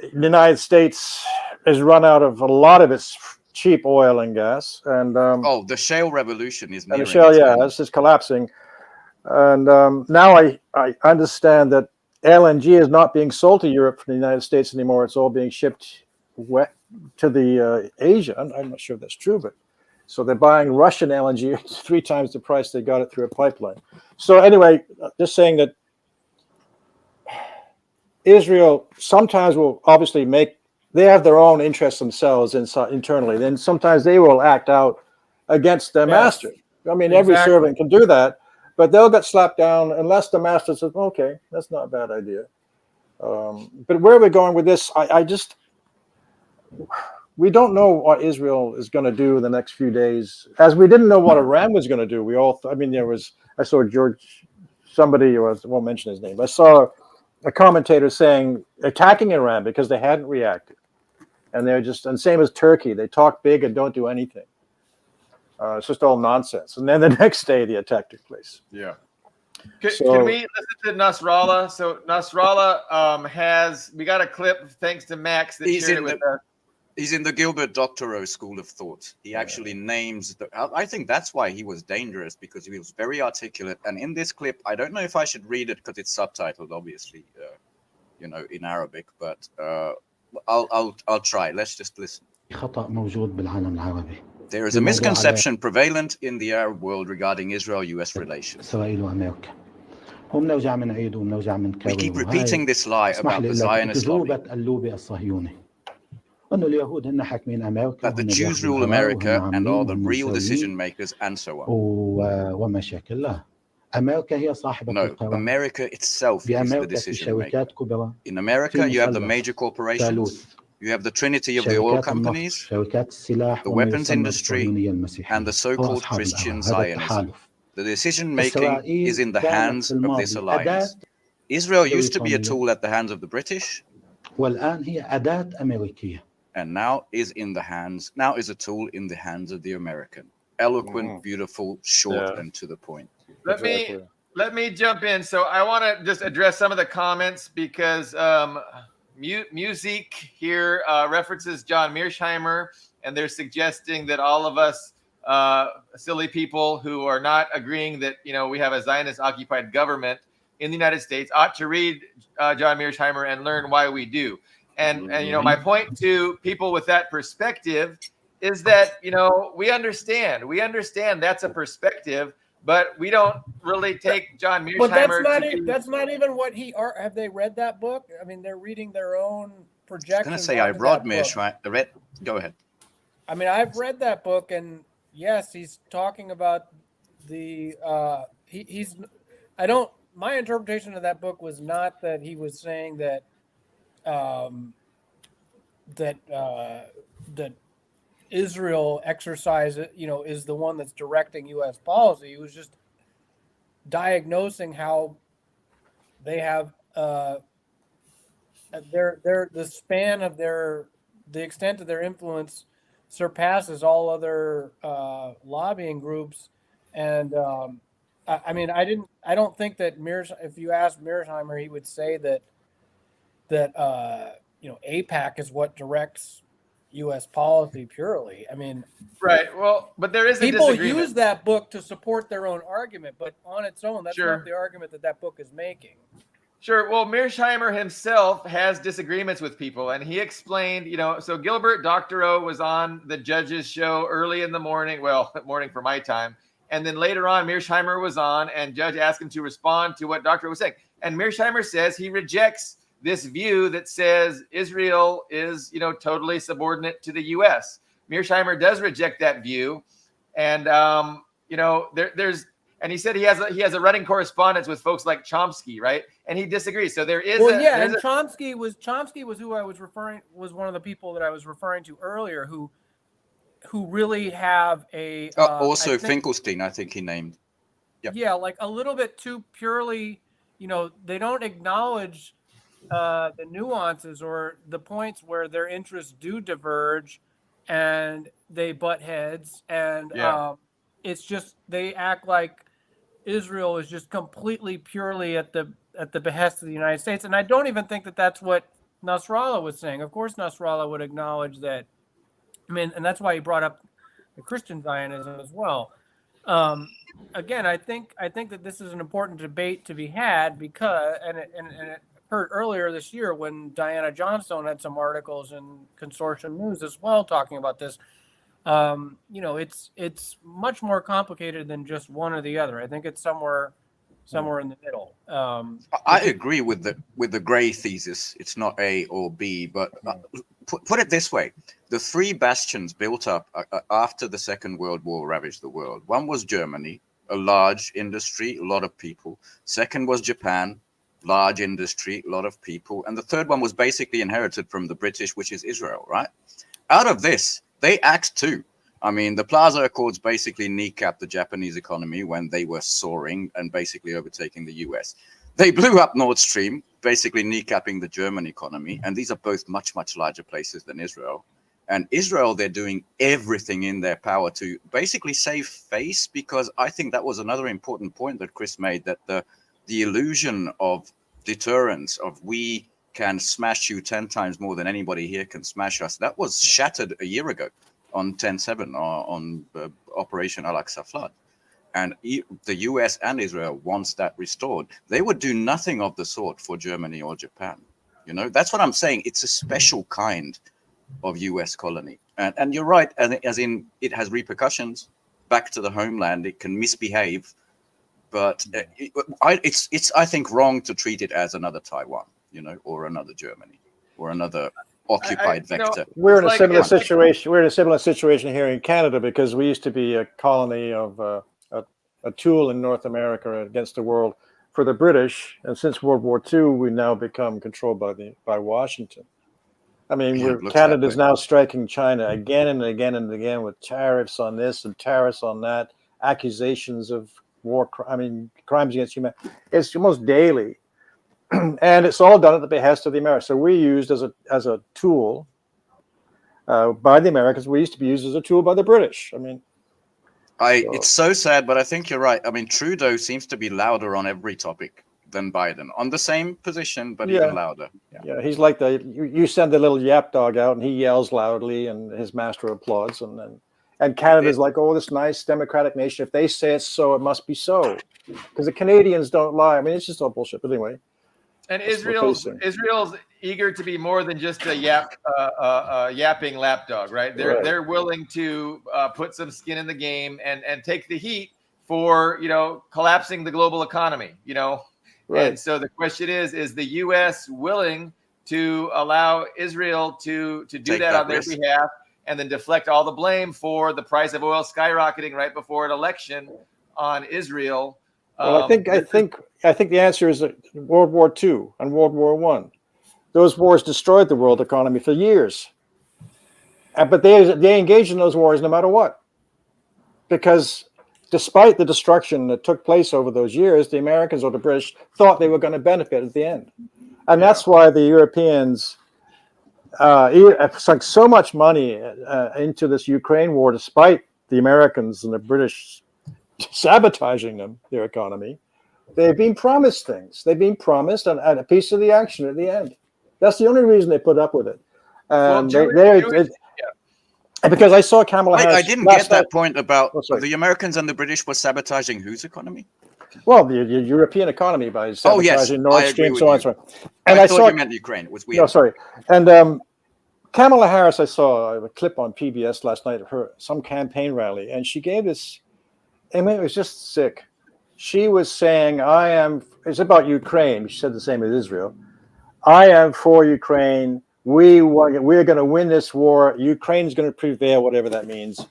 The United States has run out of a lot of its cheap oil and gas, and the shale revolution is nearing. The shale, it's just collapsing. And now I understand that LNG is not being sold to Europe from the United States anymore. It's all being shipped to the Asia. I'm not sure if that's true, but so they're buying Russian LNG 3 times the price they got it through a pipeline. So anyway, just saying that Israel sometimes will obviously they have their own interests themselves internally. Then sometimes they will act out against their master. I mean, every servant can do that, but they'll get slapped down unless the master says, okay, that's not a bad idea. But where are we going with this? We don't know what Israel is going to do in the next few days, as we didn't know what Iran was going to do. I saw somebody, I won't mention his name, I saw a commentator saying attacking Iran because they hadn't reacted. And and same as Turkey, they talk big and don't do anything. It's just all nonsense. And then the next day the attack took place. Yeah. Can we listen to Nasrallah? So Nasrallah we got a clip thanks to Max that shared it with us. He's in the Gilbert Doctorow school of thought. He actually names I think that's why he was dangerous, because he was very articulate. And in this clip, I don't know if I should read it because it's subtitled, obviously, in Arabic. But I'll try. Let's just listen. There is a misconception prevalent in the Arab world regarding Israel-US relations. We keep repeating this lie about the Zionist lobby, that the Jews rule America and are the real decision makers, and so on. No, America itself is the decision maker. In America, you have the major corporations, you have the trinity of the oil companies, the weapons industry, and the so-called Christian Zionism. The decision-making is in the hands of this alliance. Israel used to be a tool at the hands of the British, and now is a tool in the hands of the American. Eloquent, beautiful, short, and to the point. Let me jump in. So I want to just address some of the comments, because Music here references John Mearsheimer, and they're suggesting that all of us silly people who are not agreeing that we have a Zionist occupied government in the United States ought to read John Mearsheimer and learn why we do. And my point to people with that perspective is that we understand that's a perspective, but we don't really take John Mearsheimer. But that's not even what have they read that book? I mean, they're reading their own projections. I was going to say I read Mearsheimer. Go ahead. I mean, I've read that book, and yes, he's talking about the my interpretation of that book was not that he was saying that that Israel exercise is the one that's directing U.S. policy. He was just diagnosing how they have the span of the extent of their influence surpasses all other lobbying groups. And I don't think that if you ask Mearsheimer, he would say that AIPAC is what directs U.S. policy purely. I mean, right. Well, but there is a people disagreement. use that book to support their own argument, but on its own, that's not the argument that book is making. Sure. Well, Mearsheimer himself has disagreements with people, and he explained, so Gilbert Doctorow was on the judge's show early in the morning, morning for my time, and then later on, Mearsheimer was on, and judge asked him to respond to what Doctorow was saying, and Mearsheimer says he rejects this view that says Israel is, totally subordinate to the U.S. Mearsheimer does reject that view, and there's. And he said he has a running correspondence with folks like Chomsky, right? And he disagrees. So there is. Chomsky was who I was one of the people that I was referring to earlier, who really have a. Also Finkelstein, I think he named. Yep. Yeah, like a little bit too purely. They don't acknowledge the nuances or the points where their interests do diverge, and they butt heads, and it's just they act like Israel is just completely purely at the behest of the United States. And I don't even think that that's what Nasrallah was saying. Of course, Nasrallah would acknowledge that. I mean, and that's why he brought up the Christian Zionism as well. Again, I think that this is an important debate to be had because, and it occurred earlier this year when Diana Johnstone had some articles in Consortium News as well talking about this. It's much more complicated than just one or the other. I think it's somewhere in the middle. I agree with the gray thesis. It's not A or B, but put it this way: the three bastions built up after the Second World War ravaged the world. One was Germany, a large industry, a lot of people. Second was Japan, large industry, a lot of people, and the third one was basically inherited from the British, which is Israel. Right? Out of this, they act too. I mean, the Plaza Accords basically kneecapped the Japanese economy when they were soaring and basically overtaking the US. They blew up Nord Stream, basically kneecapping the German economy. And these are both much, much larger places than Israel. And Israel, they're doing everything in their power to basically save face, because I think that was another important point that Chris made, that the illusion of deterrence, of we can smash you 10 times more than anybody here can smash us. That was shattered a year ago on 10/7 on Operation Al-Aqsa Flood. And the US and Israel wants that restored. They would do nothing of the sort for Germany or Japan. You know, that's what I'm saying. It's a special kind of US colony. And you're right, as in it has repercussions back to the homeland. It can misbehave, but it's I think wrong to treat it as another Taiwan, you know, or another Germany or another occupied vector. We're in a similar situation. We're in a similar situation here in Canada because we used to be a colony of a tool in North America against the world for the British, and since World War II, we now become controlled by Washington. I mean, Canada is now striking China again and again and again with tariffs on this and tariffs on that, accusations of crimes against humanity. It's almost daily, and it's all done at the behest of the Americans. So we're used as a tool by the Americans. We used to be used as a tool by the British. I mean, it's so sad, but I think you're right. I mean, Trudeau seems to be louder on every topic than Biden, on the same position, but even louder. Yeah, he's like you send the little yap dog out, and he yells loudly, and his master applauds, and Canada's like, oh, this nice democratic nation. If they say it's so, it must be so, because the Canadians don't lie. I mean, it's just all bullshit. But anyway, and Israel's eager to be more than just a yapping lapdog, right? They're willing to put some skin in the game and take the heat for, you know, collapsing the global economy, you know. Right. And so the question is the U.S. willing to allow Israel to do that on their behalf and then deflect all the blame for the price of oil skyrocketing right before an election on Israel? Well, I think the answer is World War II and World War I. Those wars destroyed the world economy for years, but they engaged in those wars no matter what, because despite the destruction that took place over those years, the Americans or the British thought they were going to benefit at the end. And that's why the Europeans sunk so much money into this Ukraine war, despite the Americans and the British sabotaging their economy. They've been promised things. They've been promised and a piece of the action at the end. That's the only reason they put up with it. Because I saw Kamala Harris. I didn't get that point about the Americans and the British were sabotaging whose economy? Well, the European economy by sabotaging Nord Stream, so on and so on. And I thought you meant Ukraine. It was weird. No, sorry. And Kamala Harris, I saw a clip on PBS last night of some campaign rally, and she gave this. I mean, it was just sick. She was saying, it's about Ukraine. She said the same as Israel. I am for Ukraine. We're going to win this war. Ukraine's going to prevail, whatever that means.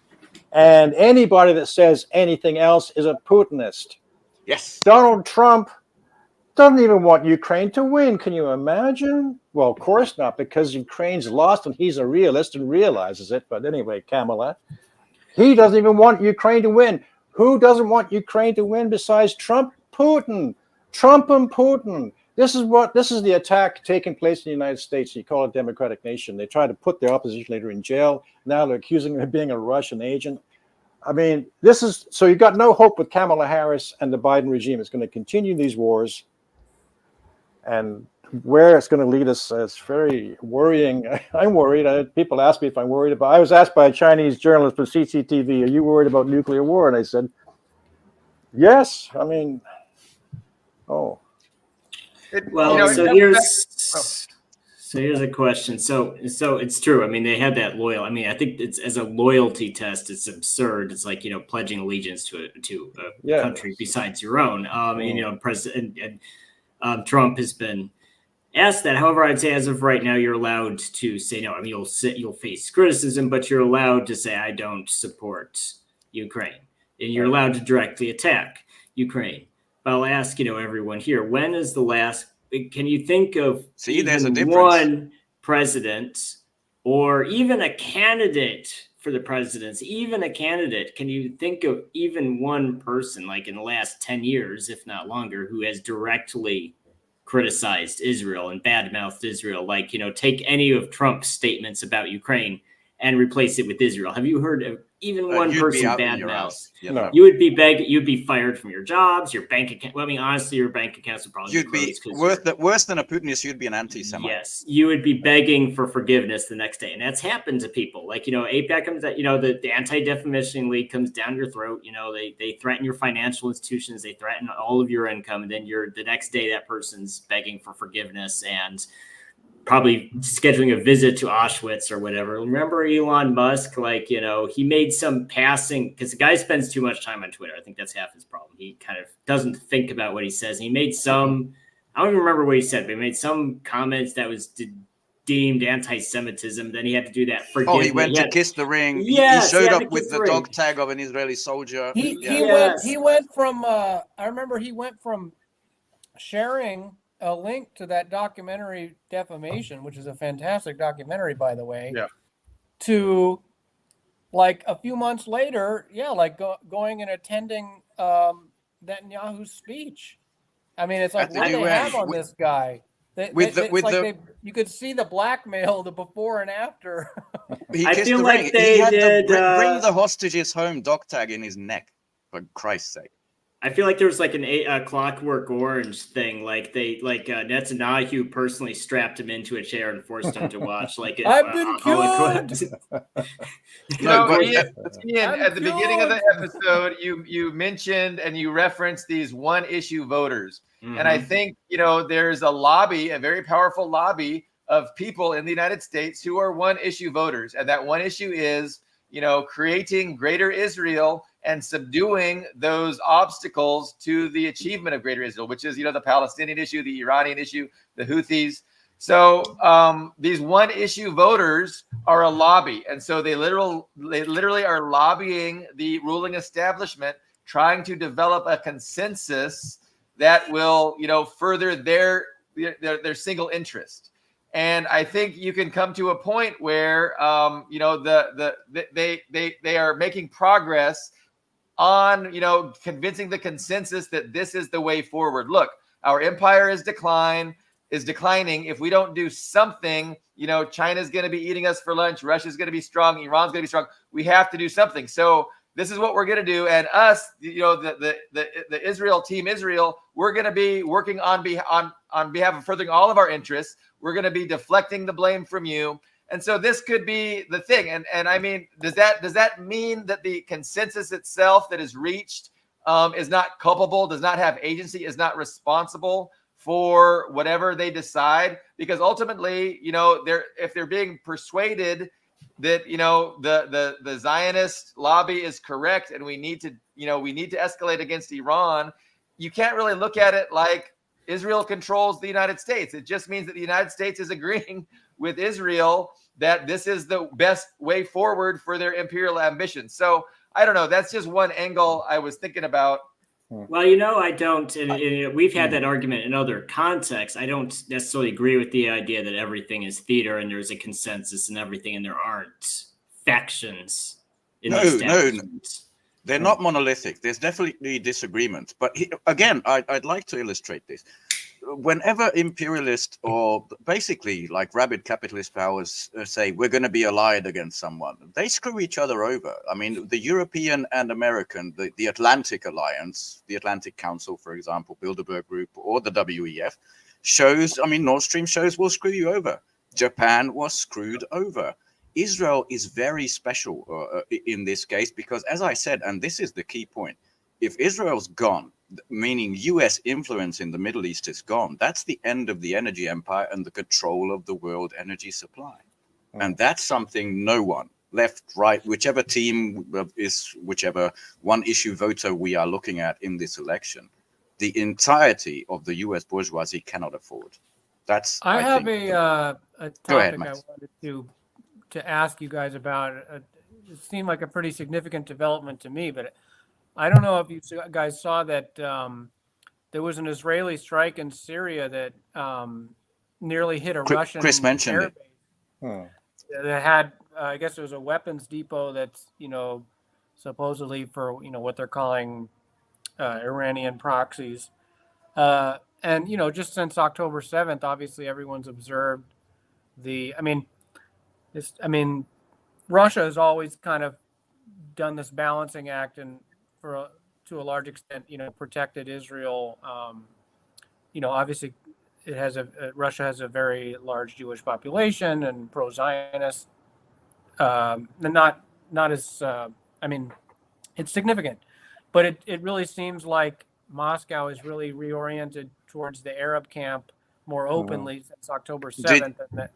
And anybody that says anything else is a Putinist. Yes. Donald Trump doesn't even want Ukraine to win. Can you imagine? Well, of course not, because Ukraine's lost and he's a realist and realizes it. But anyway, Kamala, he doesn't even want Ukraine to win. Who doesn't want Ukraine to win besides Trump? Putin. Trump and Putin. This is the attack taking place in the United States. You call it democratic nation. They tried to put their opposition leader in jail. Now they're accusing him of being a Russian agent. I mean, so you've got no hope with Kamala Harris and the Biden regime. It's going to continue these wars. And where it's going to lead us is very worrying. I'm worried. People ask me if I'm worried about. I was asked by a Chinese journalist from CCTV, "Are you worried about nuclear war?" And I said, "Yes." I mean, here's a question. So it's true. I mean, they had that loyal. I mean, I think it's as a loyalty test, it's absurd. It's like, you know, pledging allegiance to a country besides your own. And, you know, President Trump has been asked that. However, I'd say as of right now, you're allowed to say no. I mean, you'll face criticism, but you're allowed to say I don't support Ukraine, and you're allowed to directly attack Ukraine. But I'll ask, you know, everyone here, when is the last? Can you think of one president or even a candidate for the presidency, even a candidate? Can you think of even one person, like in the last 10 years, if not longer, who has directly criticized Israel and badmouthed Israel? Like, you know, take any of Trump's statements about Ukraine and replace it with Israel. Have you heard of even one you'd person be out bad in your mouths, house. You No. know. you would be you'd be fired from your jobs, your bank account. Well, I mean, honestly, your bank accounts would probably You'd be closed 'cause worse than a Putinist. You'd be an anti-Semite. yes, you would be begging for forgiveness the next day. And that's happened to people. Like, APAC comes out, the Anti-Defamation League comes down your throat. They threaten your financial institutions. They threaten all of your income. And then the next day, that person's begging for forgiveness and probably scheduling a visit to Auschwitz or whatever. Remember Elon Musk? He made some passing, because the guy spends too much time on Twitter. I think that's half his problem. He kind of doesn't think about what he says. He made some, I don't even remember what he said, but he made some comments that was deemed anti-Semitism. Then he had to do that. He went to kiss the ring. Yes, he showed he had up to with kiss the the ring. dog tag of an Israeli soldier. He Yes. went from I remember he went from sharing a link to that documentary Defamation, which is a fantastic documentary, by the way, Yeah. to like a few months later, going and attending Netanyahu's speech. I mean, it's like At the what they UN. have on this guy. You could see the blackmail, the before and after. He I kissed feel the like ring. they He had did, the bring the hostages home dog tag in his neck, for Christ's sake. I feel like there was like a Clockwork Orange thing. Like Netanyahu personally strapped him into a chair and forced him to watch. Like I've been Holocaust. Ian, at the beginning of the episode, you mentioned and you referenced these one-issue voters. And I think, there's a lobby, a very powerful lobby of people in the United States who are one-issue voters. And that one issue is, creating greater Israel and subduing those obstacles to the achievement of greater Israel, which is, the Palestinian issue, the Iranian issue, the Houthis. So these one-issue voters are a lobby. And so they literally are lobbying the ruling establishment, trying to develop a consensus that will, further their single interest. And I think you can come to a point where, they are making progress on, convincing the consensus that this is the way forward. Look, our empire is declining. If we don't do something, China's going to be eating us for lunch. Russia's going to be strong. Iran's going to be strong. We have to do something. So this is what we're going to do. And us, the Israel team, we're going to be working on behalf of furthering all of our interests. We're going to be deflecting the blame from you. And so this could be the thing. And I mean, does that mean that the consensus itself that is reached is not culpable, does not have agency, is not responsible for whatever they decide? Because ultimately, if they're being persuaded that the Zionist lobby is correct and we need to escalate against Iran, you can't really look at it like Israel controls the United States. It just means that the United States is agreeing with Israel that this is the best way forward for their imperial ambitions. So I don't know. That's just one angle I was thinking about. Well, I don't. And we've had that argument in other contexts. I don't necessarily agree with the idea that everything is theater and there's a consensus and everything, and there aren't factions. No. They're not monolithic. There's definitely disagreement. But again, I'd like to illustrate this. Whenever imperialist or basically like rabid capitalist powers say we're going to be allied against someone, they screw each other over. I mean, the European and American, the Atlantic Alliance, the Atlantic Council, for example, Bilderberg Group, or the WEF Nord Stream shows will screw you over. Japan was screwed over. Israel is very special in this case because, as I said, and this is the key point, if Israel's gone, meaning US influence in the Middle East is gone, that's the end of the energy empire and the control of the world energy supply. And that's something no one, left, right, whichever team is, whichever one-issue voter we are looking at in this election, the entirety of the US bourgeoisie cannot afford. That's I have a topic Max. I wanted to ask you guys about. It seemed like a pretty significant development to me, but I don't know if you guys saw that there was an Israeli strike in Syria that nearly hit a Russian Chris mentioned it. That had, I guess it was a weapons depot that's, supposedly for, what they're calling Iranian proxies. And, just since October 7th, obviously everyone's observed Russia has always kind of done this balancing act and to a large extent, protected Israel. Obviously, Russia has a very large Jewish population and pro-Zionist. Not as it's significant, but it really seems like Moscow is really reoriented towards the Arab camp more openly since October 7th.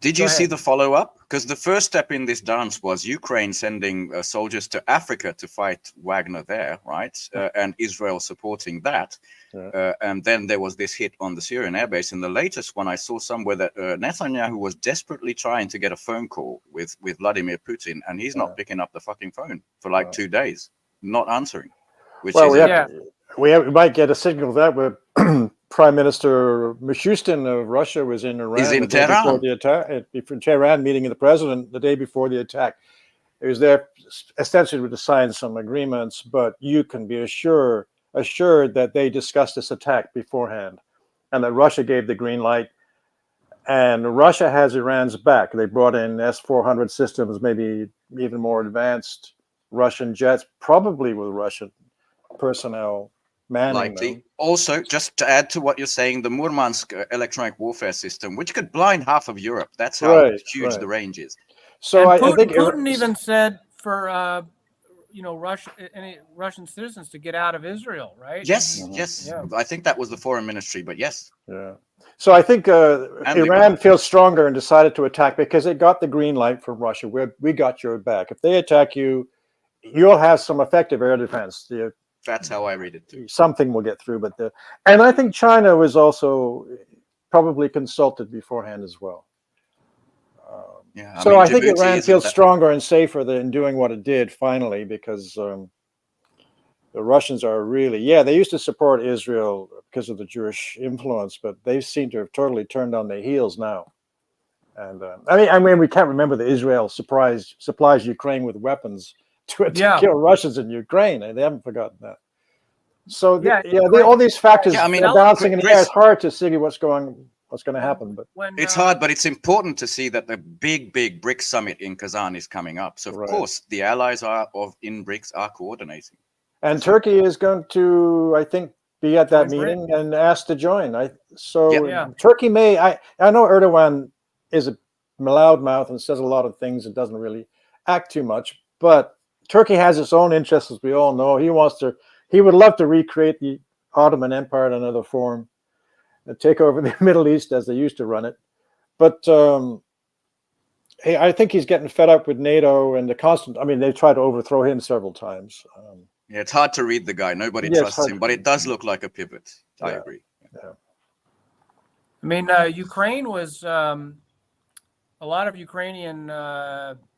Did you see the follow-up? Because the first step in this dance was Ukraine sending soldiers to Africa to fight Wagner there, right? And Israel supporting that. And then there was this hit on the Syrian airbase. And the latest one I saw somewhere that Netanyahu was desperately trying to get a phone call with Vladimir Putin, and he's not picking up the fucking phone for like 2 days, not answering. Which we might get a signal of that with Prime Minister Mishustin of Russia was in Iran. He's in Tehran. Before the attack, from Tehran, meeting with the president the day before the attack. He was there essentially to sign some agreements, but you can be assured that they discussed this attack beforehand and that Russia gave the green light. And Russia has Iran's back. They brought in S-400 systems, maybe even more advanced Russian jets, probably with Russian personnel manning them. Also, just to add to what you're saying, the Murmansk electronic warfare system, which could blind half of Europe. That's how huge the range is. So I think Putin even said for any Russian citizens to get out of Israel, right? Yes, yes. Yeah. I think that was the foreign ministry, but yes. Yeah. So I think Iran feels stronger and decided to attack because it got the green light from Russia. We got your back. If they attack you, you'll have some effective air defense. That's how I read it too. Something will get through, and I think China was also probably consulted beforehand as well. I think Iran feels stronger and safer than doing what it did finally, because the Russians are really, they used to support Israel because of the Jewish influence, but they seem to have totally turned on their heels now. And I mean, we can't remember that Israel supplies Ukraine with weapons to kill Russians in Ukraine. They haven't forgotten that. So all these factors are balancing in the air. It's hard to see what's going to happen, but it's hard. But it's important to see that the big BRICS summit in Kazan is coming up. So of course the allies in BRICS are coordinating. And Turkey is going to, I think, be at that meeting and asked to join. Turkey may. I know Erdogan is a loudmouth and says a lot of things and doesn't really act too much, but Turkey has its own interests, as we all know. He would love to recreate the Ottoman Empire in another form and take over the Middle East as they used to run it. But I think he's getting fed up with NATO and the constant. I mean, they tried to overthrow him several times. It's hard to read the guy. Nobody trusts him, but it does look like a pivot. I agree. Yeah. I mean, Ukraine was a lot of Ukrainian,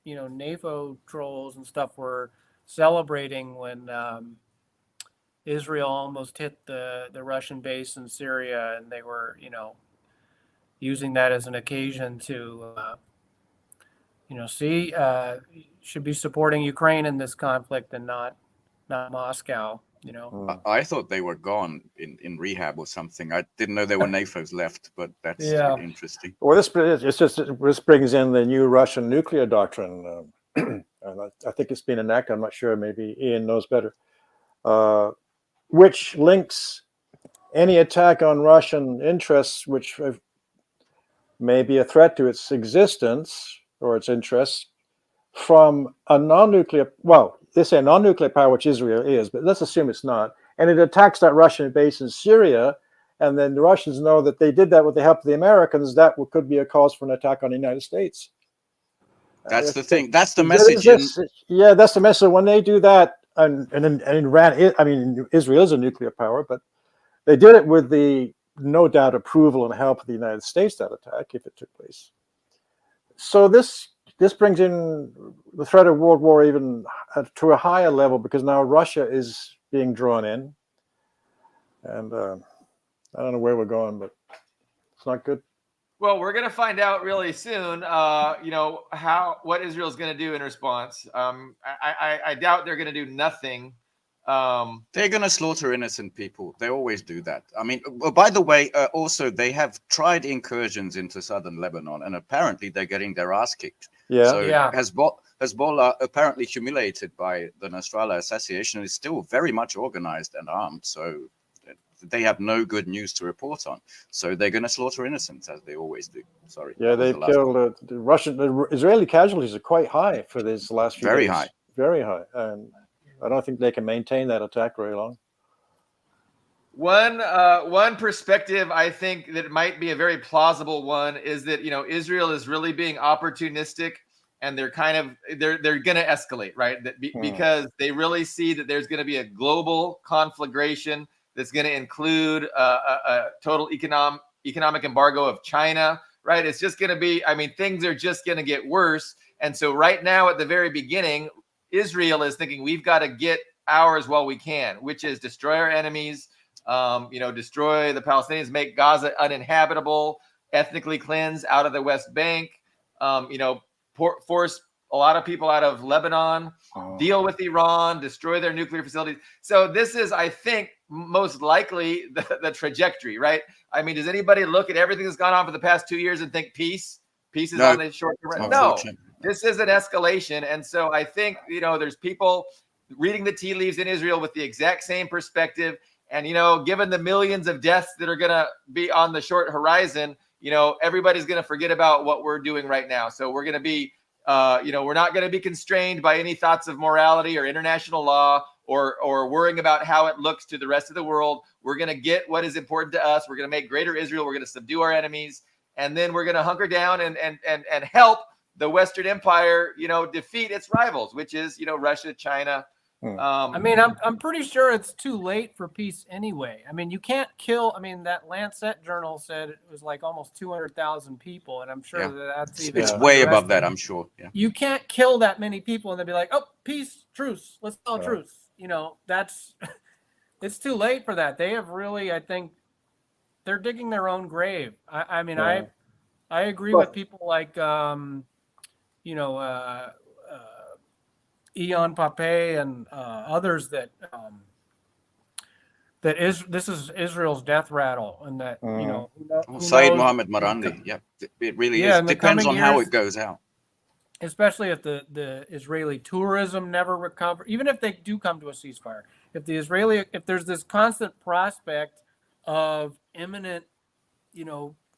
NAFO trolls and stuff were celebrating when Israel almost hit the Russian base in Syria, and they were, using that as an occasion to, should be supporting Ukraine in this conflict and not Moscow. I thought they were gone in rehab or something. I didn't know there were NAFOs left, but that's interesting. Well, this brings in the new Russian nuclear doctrine, and I think it's been enacted. I'm not sure. Maybe Ian knows better. Which links any attack on Russian interests, which may be a threat to its existence or its interests, from a non-nuclear. Well, they say a non-nuclear power, which Israel is, but let's assume it's not. And it attacks that Russian base in Syria, and then the Russians know that they did that with the help of the Americans. That could be a cause for an attack on the United States. That's the thing. That's the message. That's the message. When they do that, and Iran, I mean, Israel is a nuclear power, but they did it with the no doubt approval and help of the United States, that attack, if it took place. So this brings in the threat of World War even to a higher level, because now Russia is being drawn in. And I don't know where we're going, but it's not good. Well, we're going to find out really soon, what Israel's going to do in response. I doubt they're going to do nothing. They're going to slaughter innocent people. They always do that. I mean, by the way, also, they have tried incursions into southern Lebanon, and apparently they're getting their ass kicked. Yeah. So Hezbollah, apparently humiliated by the Nasrallah assassination, is still very much organized and armed. So they have no good news to report on. So they're going to slaughter innocents, as they always do. Sorry. Yeah, they've killed the Israeli casualties are quite high for these last few days. Very high. Very high. And I don't think they can maintain that attack very long. One perspective I think that might be a very plausible one is that Israel is really being opportunistic, and they're going to escalate, right? Because they really see that there's going to be a global conflagration that's going to include a total economic embargo of China, right? It's just going to be, things are just going to get worse. And so right now at the very beginning, Israel is thinking we've got to get ours while we can, which is destroy our enemies, destroy the Palestinians, make Gaza uninhabitable, ethnically cleanse out of the West Bank, force a lot of people out of Lebanon, deal with Iran, destroy their nuclear facilities. So this is, I think, most likely the trajectory, right? Does anybody look at everything that's gone on for the past 2 years and think peace is on the short term? No, this is an escalation. And so I think, there's people reading the tea leaves in Israel with the exact same perspective. And, given the millions of deaths that are going to be on the short horizon, everybody's going to forget about what we're doing right now. So we're going to be, we're not going to be constrained by any thoughts of morality or international law or worrying about how it looks to the rest of the world. We're going to get what is important to us. We're going to make greater Israel. We're going to subdue our enemies. And then we're going to hunker down and help the Western Empire, defeat its rivals, which is, Russia, China. I'm pretty sure it's too late for peace anyway. You can't kill. That Lancet journal said it was like almost 200,000 people, and I'm sure that's even it's way above that. I'm sure. Yeah. You can't kill that many people and they'll be like, "Oh, peace, truce. Let's call a truce." That's it's too late for that. They have really, I think, they're digging their own grave. I agree with people like Ian Pape and others that this is Israel's death rattle, and that Saeed Mohammed Marandi. Yeah, it really is. Depends on how it goes out. Especially if the Israeli tourism never recovers, even if they do come to a ceasefire. If there's this constant prospect of imminent,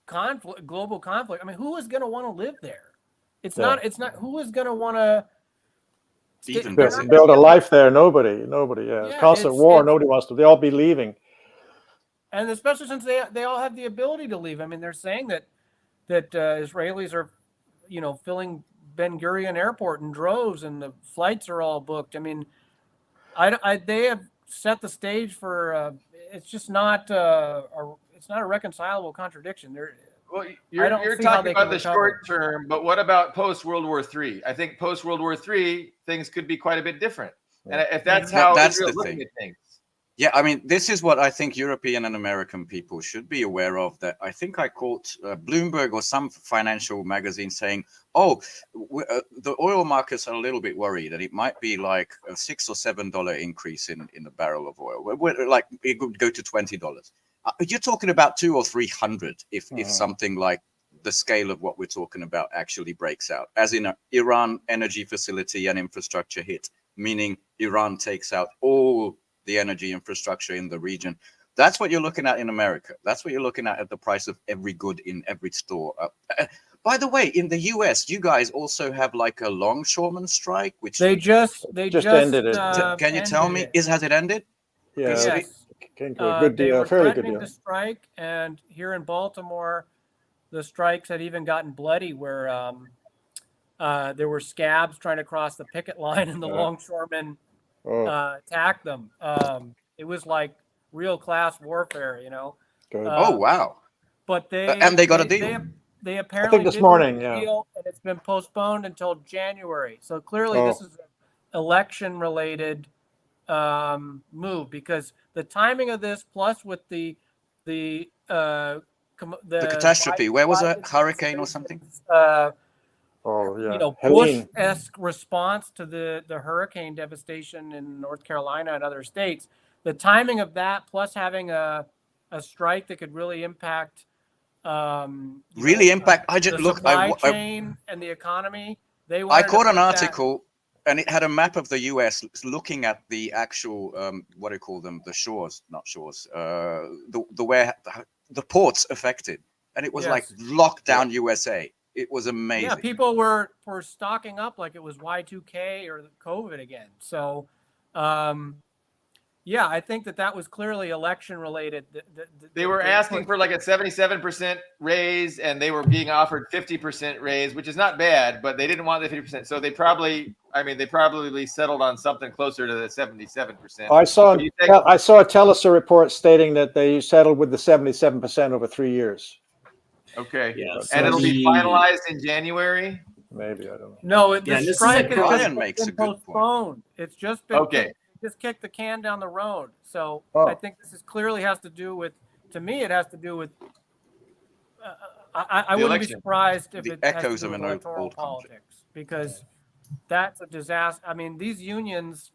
conflict, global conflict. Who is going to want to live there? It's not. Who is going to want to build a life there? Nobody. Yeah. Constant war. Nobody wants to. They all be leaving. And especially since they all have the ability to leave. They're saying that Israelis are, filling Ben Gurion Airport in droves, and the flights are all booked. They have set the stage for. It's just not. It's not a reconcilable contradiction. Well, you're talking about the short term, but what about post World War III? I think post World War III things could be quite a bit different. Yeah. And if that's how Israel's looking at things. Yeah, this is what I think European and American people should be aware of. That I think I caught Bloomberg or some financial magazine saying, the oil markets are a little bit worried that it might be like a $6 or $7 increase in the barrel of oil. Like it could go to $20. You're talking about 200 or 300 if something like the scale of what we're talking about actually breaks out, as in Iran energy facility and infrastructure hit, meaning Iran takes out all the energy infrastructure in the region. That's what you're looking at in America. That's what you're looking at the price of every good in every store. By the way, in the US, you guys also have like a longshoreman strike, which they just ended it. Can you tell me, has it ended? Yeah. Yes. Good deal. They were Fairly good threatening deal. to strike, and here in Baltimore, the strikes had even gotten bloody, where there were scabs trying to cross the picket line, and the longshoremen attacked them. It was like real class warfare, Good. Wow! But they got a deal. They apparently I think this morning, deal, and it's been postponed until January. So clearly, this is an election-related move, because the timing of this, plus with the catastrophe, where was it? Hurricane or something? Bush-esque response to the hurricane devastation in North Carolina and other states. The timing of that, plus having a strike that could really impact, I just the supply chain and the economy. They I wanted to caught an put that- article, and it had a map of the U.S. looking at the actual what do you call them? The shores, not shores. The ports affected, and it was like Yes. lockdown USA. It was amazing. Yeah, people were stocking up like it was Y2K or COVID again. So, yeah, I think that was clearly election related. They were asking for like a 77% raise, and they were being offered 50% raise, which is not bad, but they didn't want the 50%. So they probably settled on something closer to the 77%. I saw a Telesur report stating that they settled with the 77% over 3 years. Okay. Yeah, And it'll be finalized in January. Maybe, I don't know. No, Yeah, the this strike is has Brian makes been a good point. postponed. It's just been Okay. just kicked the can down the road. So Oh. I think this clearly has to do with. To me, it has to do with. I wouldn't be election. surprised if The it has echoes to do of with an electoral old conflict. politics, because that's a disaster. I mean, these unions.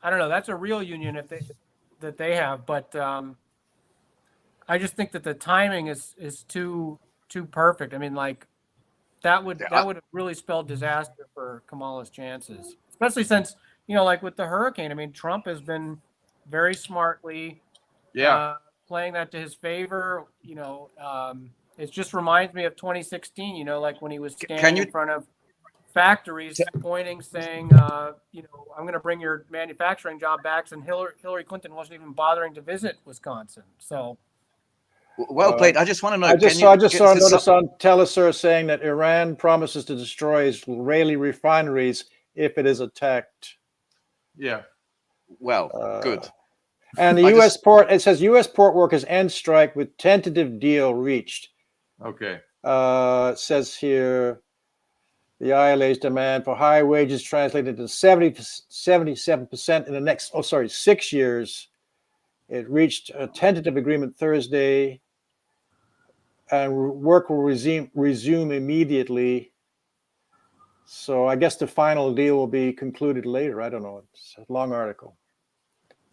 I don't know. That's a real union that they have, but I just think that the timing is too perfect. I mean, like that would have really spelled disaster for Kamala's chances, especially since, like with the hurricane. I mean, Trump has been very smartly playing that to his favor. It just reminds me of 2016. Like when he was standing in front of factories, pointing, saying, I'm going to bring your manufacturing job back, and Hillary Clinton wasn't even bothering to visit Wisconsin. So. Well played. I just want to know. I just saw a notice on Telesur saying that Iran promises to destroy Israeli refineries if it is attacked. Yeah. Well, good. And the U.S. port, it says U.S. port workers end strike with tentative deal reached. Okay. It says here the ILA's demand for high wages translated to 77% in the next 6 years. It reached a tentative agreement Thursday, and work will resume immediately. So I guess the final deal will be concluded later. I don't know. It's a long article.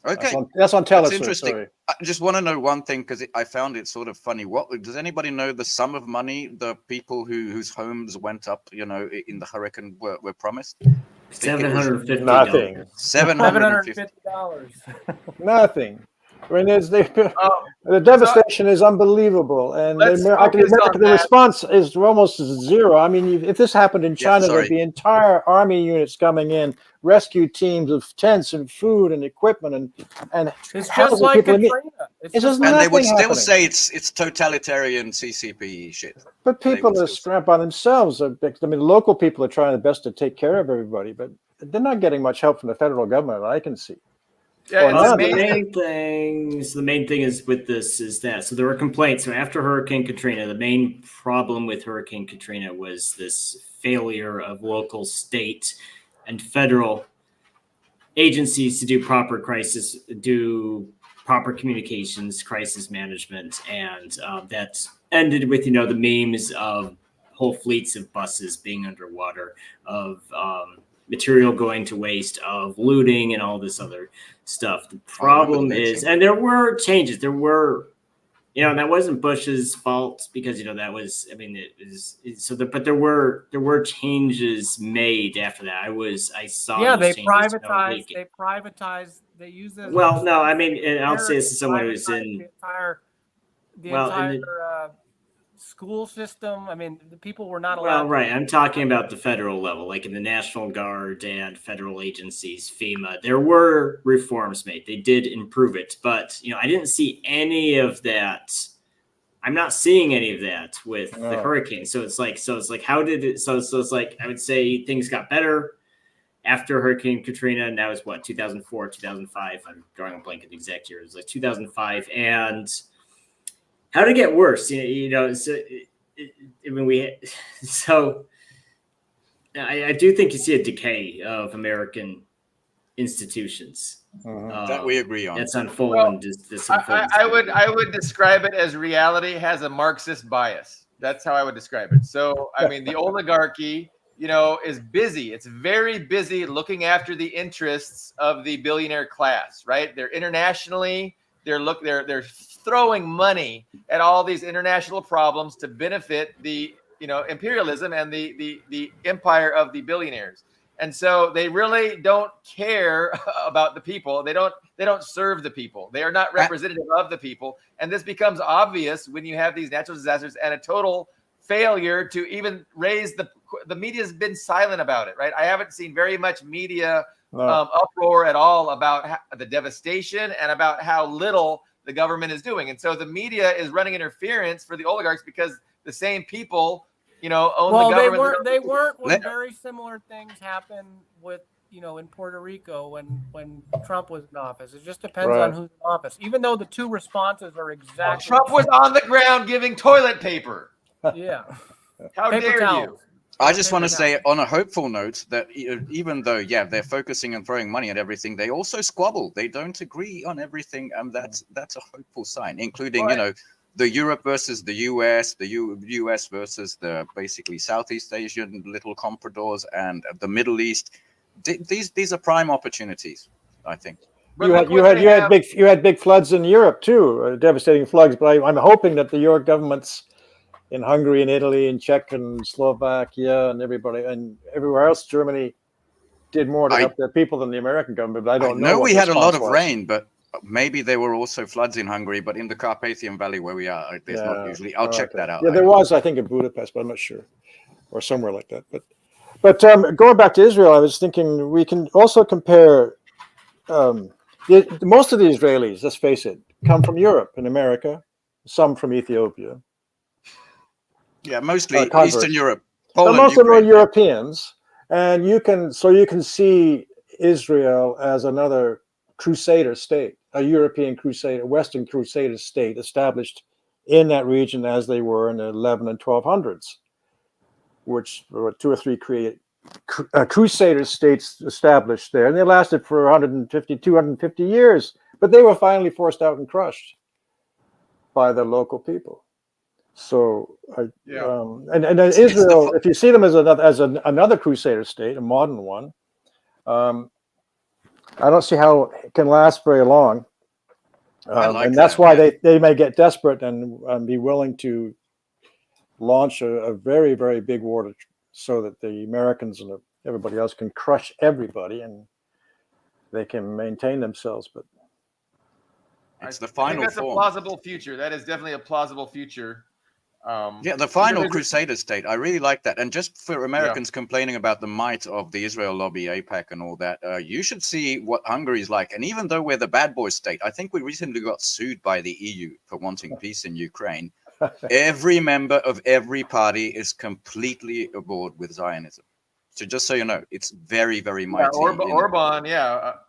Okay, that's on Telesur. That's interesting. Sorry. I just want to know one thing because I found it sort of funny. What does anybody know the sum of money the people whose homes went up, in the hurricane were promised? $750. Nothing. $750. Nothing. I mean, the devastation is unbelievable, and the response is almost zero. I mean, if this happened in China, there'd be entire army units coming in, rescue teams of tents and food and equipment, and it's just like Katrina. And they would still say it's totalitarian CCP shit. But people are strapped by themselves. I mean, local people are trying their best to take care of everybody, but they're not getting much help from the federal government that I can see. Yeah, the main thing is with this is that there were complaints. So after Hurricane Katrina, the main problem with Hurricane Katrina was this failure of local, state, and federal agencies to do proper communications, crisis management, and that ended with the memes of whole fleets of buses being underwater, of material going to waste, of looting, and all this other stuff. The problem is, and there were changes. There were, that wasn't Bush's fault because that was. I mean, it was but there were changes made after that. I saw. Yeah, they privatized. They use this. Well, no, I mean, and I'll say this as someone who's in the entire school system. I mean, the people were not allowed. Well, right. I'm talking about the federal level, like in the National Guard and federal agencies, FEMA. There were reforms made. They did improve it, but I didn't see any of that. I'm not seeing any of that with the hurricane. So it's like, how did it? So it's like I would say things got better after Hurricane Katrina, and that was what 2004, 2005. I'm drawing a blank at the exact year. It was like 2005, and how did it get worse? I do think you see a decay of American institutions. That we agree on. That's unfolding. I would describe it as reality has a Marxist bias. That's how I would describe it. So, I mean, the oligarchy, is busy. It's very busy looking after the interests of the billionaire class, right? They're internationally. They're throwing money at all these international problems to benefit the imperialism and the empire of the billionaires. And so they really don't care about the people. They don't serve the people. They are not representative of the people. And this becomes obvious when you have these natural disasters and a total failure to even raise the media's been silent about it, right? I haven't seen very much media uproar at all about the devastation and about how little the government is doing. And so the media is running interference for the oligarchs because the same people, own the government. They weren't when very similar things happened with, in Puerto Rico when Trump was in office. It just depends on who's in office. Even though the two responses are exactly Trump was on the ground giving toilet paper. Yeah. How dare you? I just want to say on a hopeful note that even though, they're focusing and throwing money at everything, they also squabble. They don't agree on everything. And that's a hopeful sign, including, the Europe versus the US, the US versus the basically Southeast Asian little compradors and the Middle East. These are prime opportunities, I think. You had big floods in Europe too, devastating floods. But I'm hoping that the York governments in Hungary and Italy and Czech and Slovakia and everybody and everywhere else, Germany, did more to help their people than the American government. But I don't know. We had a lot of rain, but maybe there were also floods in Hungary. But in the Carpathian Valley where we are, there's not usually. I'll check that out. Yeah, there was, I think, in Budapest, but I'm not sure, or somewhere like that. But going back to Israel, I was thinking we can also compare. Most of the Israelis, let's face it, come from Europe and America. Some from Ethiopia. Yeah, mostly Eastern Europe. Poland, most of them are Europeans, and you can see Israel as another crusader state, a European crusader, Western crusader state established in that region as they were in the 11 and 1200s, which were 2 or 3 crusader states established there, and they lasted for 250 years, but they were finally forced out and crushed by the local people. So, and Israel, if you see them as another crusader state, a modern one, I don't see how it can last very long. And that's why they may get desperate and be willing to launch a very, very big war so that the Americans and everybody else can crush everybody and they can maintain themselves. But it's the final that's form. A plausible future. That is definitely a plausible future. The final crusader state. I really like that. And just for Americans complaining about the might of the Israel lobby, AIPAC and all that, you should see what Hungary's like. And even though we're the bad boy state, I think we recently got sued by the EU for wanting peace in Ukraine. Every member of every party is completely aboard with Zionism. So just so you know, it's very, very mighty. Orban,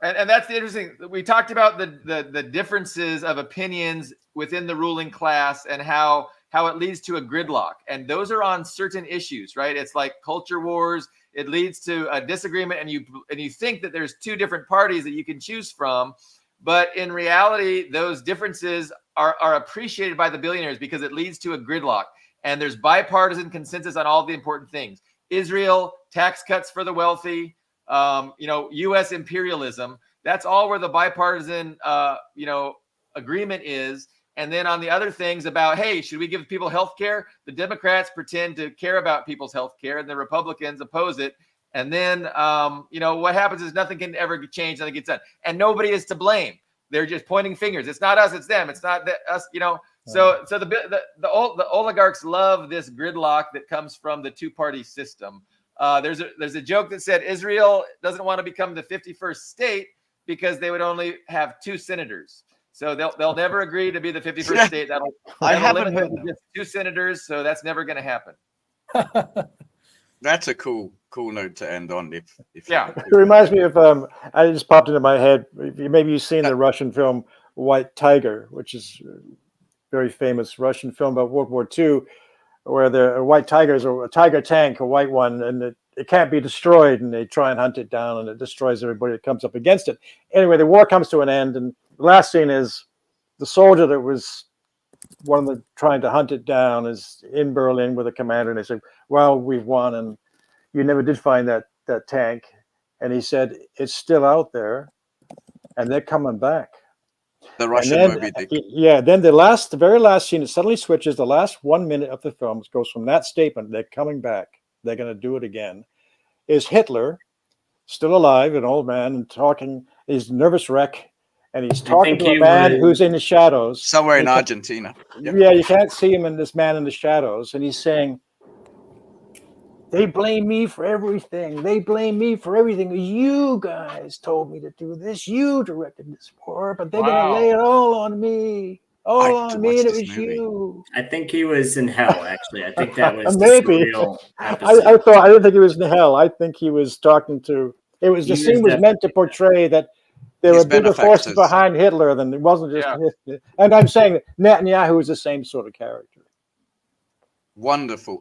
and that's the interesting. We talked about the differences of opinions within the ruling class and how it leads to a gridlock. And those are on certain issues, right? It's like culture wars. It leads to a disagreement, and you think that there's 2 different parties that you can choose from. But in reality, those differences are appreciated by the billionaires because it leads to a gridlock. And there's bipartisan consensus on all the important things. Israel, tax cuts for the wealthy, U.S. imperialism. That's all where the bipartisan, agreement is. And then on the other things about, hey, should we give people health care? The Democrats pretend to care about people's health care, and the Republicans oppose it. And then, what happens is nothing can ever change, nothing gets done. And nobody is to blame. They're just pointing fingers. It's not us, it's them. It's not us, So the oligarchs love this gridlock that comes from the 2-party system. There's a joke that said Israel doesn't want to become the 51st state because they would only have 2 senators. So they'll never agree to be the 51st state. That'll limit them to just 2 senators. So that's never going to happen. That's a cool note to end on. It reminds me of I just popped into my head. Maybe you've seen the Russian film White Tiger, which is a very famous Russian film about World War II, where the white tigers or a tiger tank, a white one, and it can't be destroyed, and they try and hunt it down, and it destroys everybody that comes up against it. Anyway, the war comes to an end, and the last scene is the soldier that was one of the trying to hunt it down is in Berlin with the commander, and they say, well, we've won, and you never did find that tank. And he said, it's still out there, and they're coming back. The Russian then, Moby Dick. Yeah, then the very last scene, it suddenly switches. The last 1 minute of the film goes from that statement, they're coming back, they're going to do it again, is Hitler, still alive, an old man, and talking, he's a nervous wreck, and he's talking to a man who's in the shadows. Somewhere in Argentina. Yeah, you can't see him, and this man in the shadows, and he's saying, they blame me for everything. They blame me for everything. You guys told me to do this. You directed this war, but they're going to lay it all on me. All on me, and it was you. I think he was in hell, actually. I think that was maybe. I didn't think he was in hell. I think he was talking to. The scene was meant to portray that there were bigger forces behind Hitler than it wasn't just. Yeah. And I'm saying that Netanyahu is the same sort of character. Wonderful.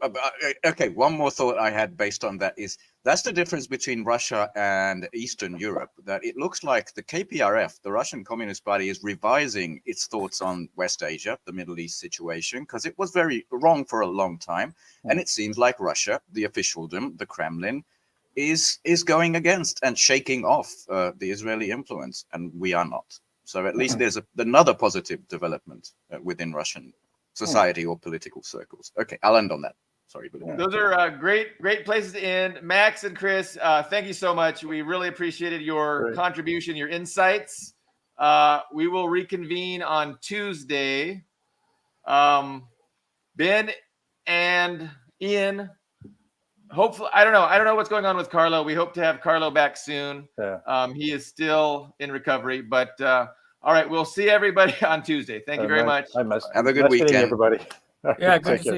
Okay, one more thought I had based on that is that's the difference between Russia and Eastern Europe, that it looks like the KPRF, the Russian Communist Party, is revising its thoughts on West Asia, the Middle East situation, because it was very wrong for a long time. And it seems like Russia, the officialdom, the Kremlin, is going against and shaking off the Israeli influence, and we are not. So at least there's another positive development within Russian society or political circles. Okay, I'll end on that. Sorry. Those are great places to end. Max and Chris, thank you so much. We really appreciated your contribution, your insights. We will reconvene on Tuesday. Ben and Ian, hopefully, I don't know what's going on with Carlo. We hope to have Carlo back soon. Yeah. He is still in recovery, but all right, we'll see everybody on Tuesday. Thank you very much. Have a good weekend, everybody. Yeah, good to see you.